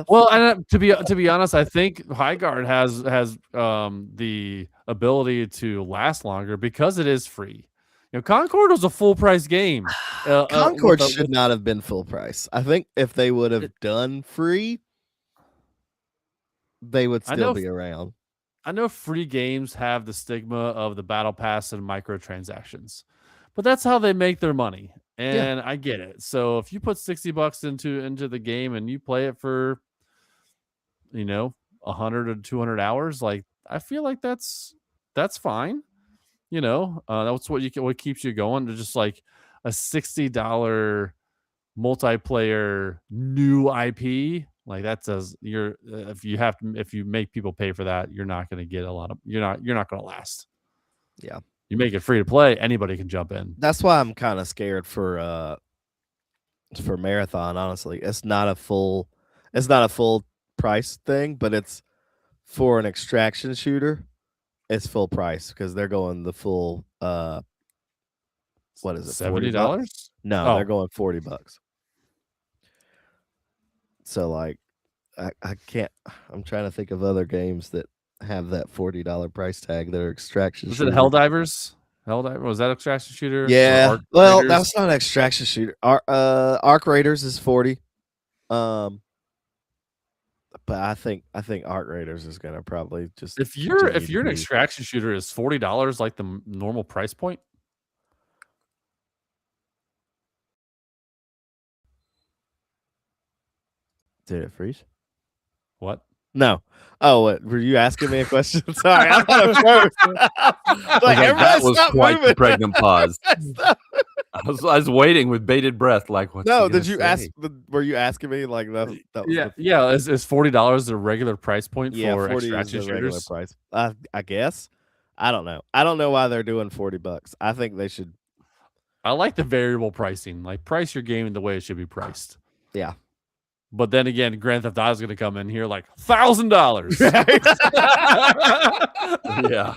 Well, and to be honest, I think Highguard has the ability to last longer because it is free. Concord was a full price game. Concord should not have been full price. I think if they would have done free, they would still be around. I know free games have the stigma of the battle pass and microtransactions, but that's how they make their money. And I get it. So if you put $60 into the game and you play it for 100 or 200 hours, like I feel like that's fine. That's what keeps you going. To just like a $60 multiplayer new IP, like that says if you make people pay for that, you're not going to get you're not going to last. Yeah. You make it free to play, anybody can jump in. That's why I'm kind of scared for Marathon. Honestly, it's not a full price thing, but it's for an extraction shooter. It's full price because they're going the full. What is it? $70? No, they're going $40. So like, I can't. I'm trying to think of other games that have that $40 price tag that are extraction. Was it Helldivers? Helldiver, was that extraction shooter? Yeah. Well, that's not extraction shooter. Arc Raiders is $40. But I think Arc Raiders is gonna probably just If you're continue to an be- extraction shooter, is $40 like the normal price point? Did it freeze? What? No. Oh, what, were you asking me a question? Sorry, I thought it froze. Like, everybody that was stop quite the moving. pregnant pause. I was waiting with bated breath, like, what's No, he gonna did you say? ask? Were you asking me like that? That was Yeah. Is $40 the regular price point yeah, for 40 is extraction the regular shooters? price. I guess. I don't know. I don't know why they're doing $40. I think they should. I like the variable pricing. Like, price your game the way it should be priced. Yeah. But then again, Grand Theft Auto is going to come in here like $1,000. Yeah.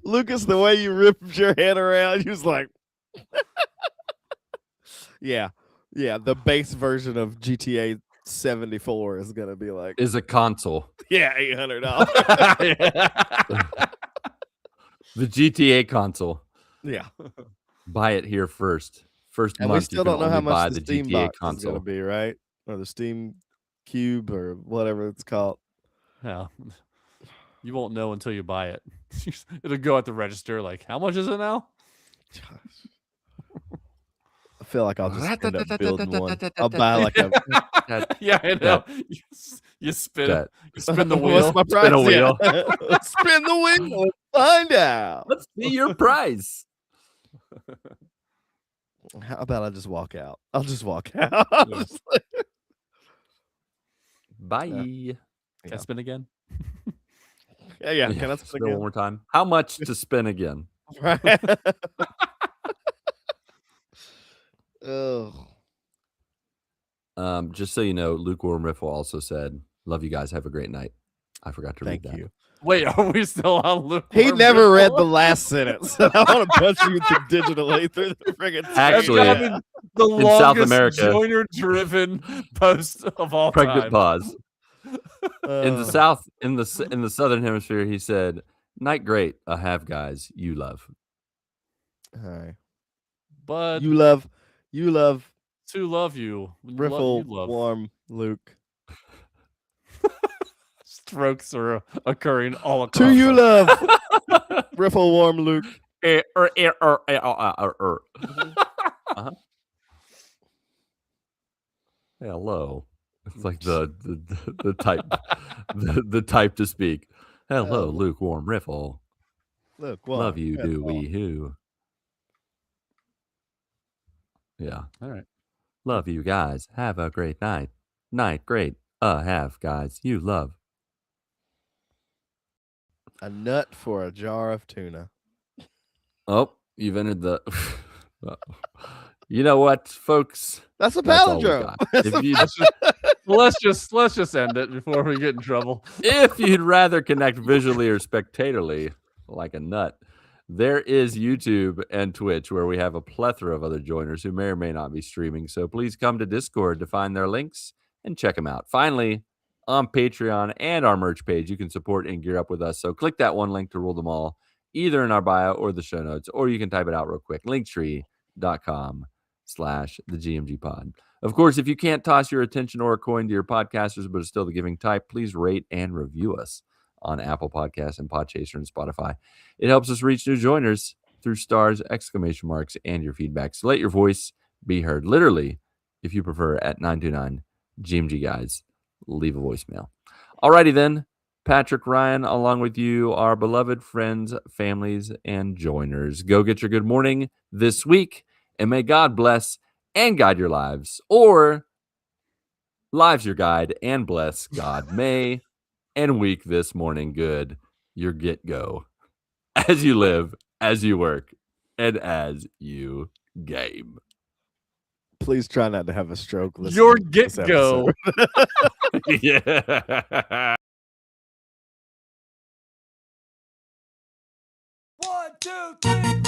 Lucas, the way you ripped your head around, you was like, yeah, the base version of GTA 74 is gonna be like, Is a console. yeah, $800. The GTA console. Yeah, Buy it here first. First and month we still you can don't know only how buy much the the Steam GTA box is gonna console. be, right? Or the Steam Cube or whatever it's called. Yeah. You won't know until you buy it. It'll go at the register like, how much is it now? I feel like I'll just end up building one. I'll buy like a. Yeah, I know. You spin That- you spin the wheel. What's my price? Spin a wheel. Yeah. Spin the wheel. And find out. Let's see your price. How about I just walk out? I'll just walk out. I'll Yeah. just- Bye. Can I spin again? yeah. Can I Spin spin one again? more time? How much to spin again? Right. Oh. Just so you know, Lukewarm Riffle also said, "Love you guys. Have a great night." I forgot to Thank read that. you. Wait, are we still on Luke? He never read the last sentence. I want to punch you digitally through the friggin' Actually, the in South longest America- joiner-driven post of all Pregnant time. pause. In the south, in the southern hemisphere, he said, "Night great. Have guys you love." Hi. But You love to love you, Riffle, you love. Warm, Luke. Strokes are occurring all across. To you love Riffle, Warm, Luke. Uh-huh. Hello. It's like the type the type to speak. Hello, lukewarm riffle. Look, Love you, yeah, do we who? Yeah. All right. Love you guys. Have a great night. Night great. Have guys you love. a nut for a jar of tuna. Oh, you've entered the. You know what, folks? That's a That's all we palindrome. got. If you Let's just end it before we get in trouble. if you'd rather connect visually or spectatorly, like a nut, there is YouTube and Twitch where we have a plethora of other joiners who may or may not be streaming. So please come to Discord to find their links and check them out. Finally, on Patreon and our merch page, you can support and gear up with us. So click that one link to rule them all, either in our bio or the show notes, or you can type it out real quick. Linktree.com/thegmgpod. Of course, if you can't toss your attention or a coin to your podcasters, but are still the giving type, please rate and review us on Apple Podcasts and Podchaser and Spotify. It helps us reach new joiners through stars, exclamation marks, and your feedback. So let your voice be heard. Literally, if you prefer, at 929-GMG Guys. Leave a voicemail. Alrighty then, Patrick, Ryan, along with you, our beloved friends, families, and joiners. Go get your good morning this week, and may God bless and guide your lives, or lives your guide and bless God may, and week this morning good your get go as you live, as you work, and as you game. Please try not to have a stroke. listening Your to this get go. episode. Yeah. 1, 2, 3.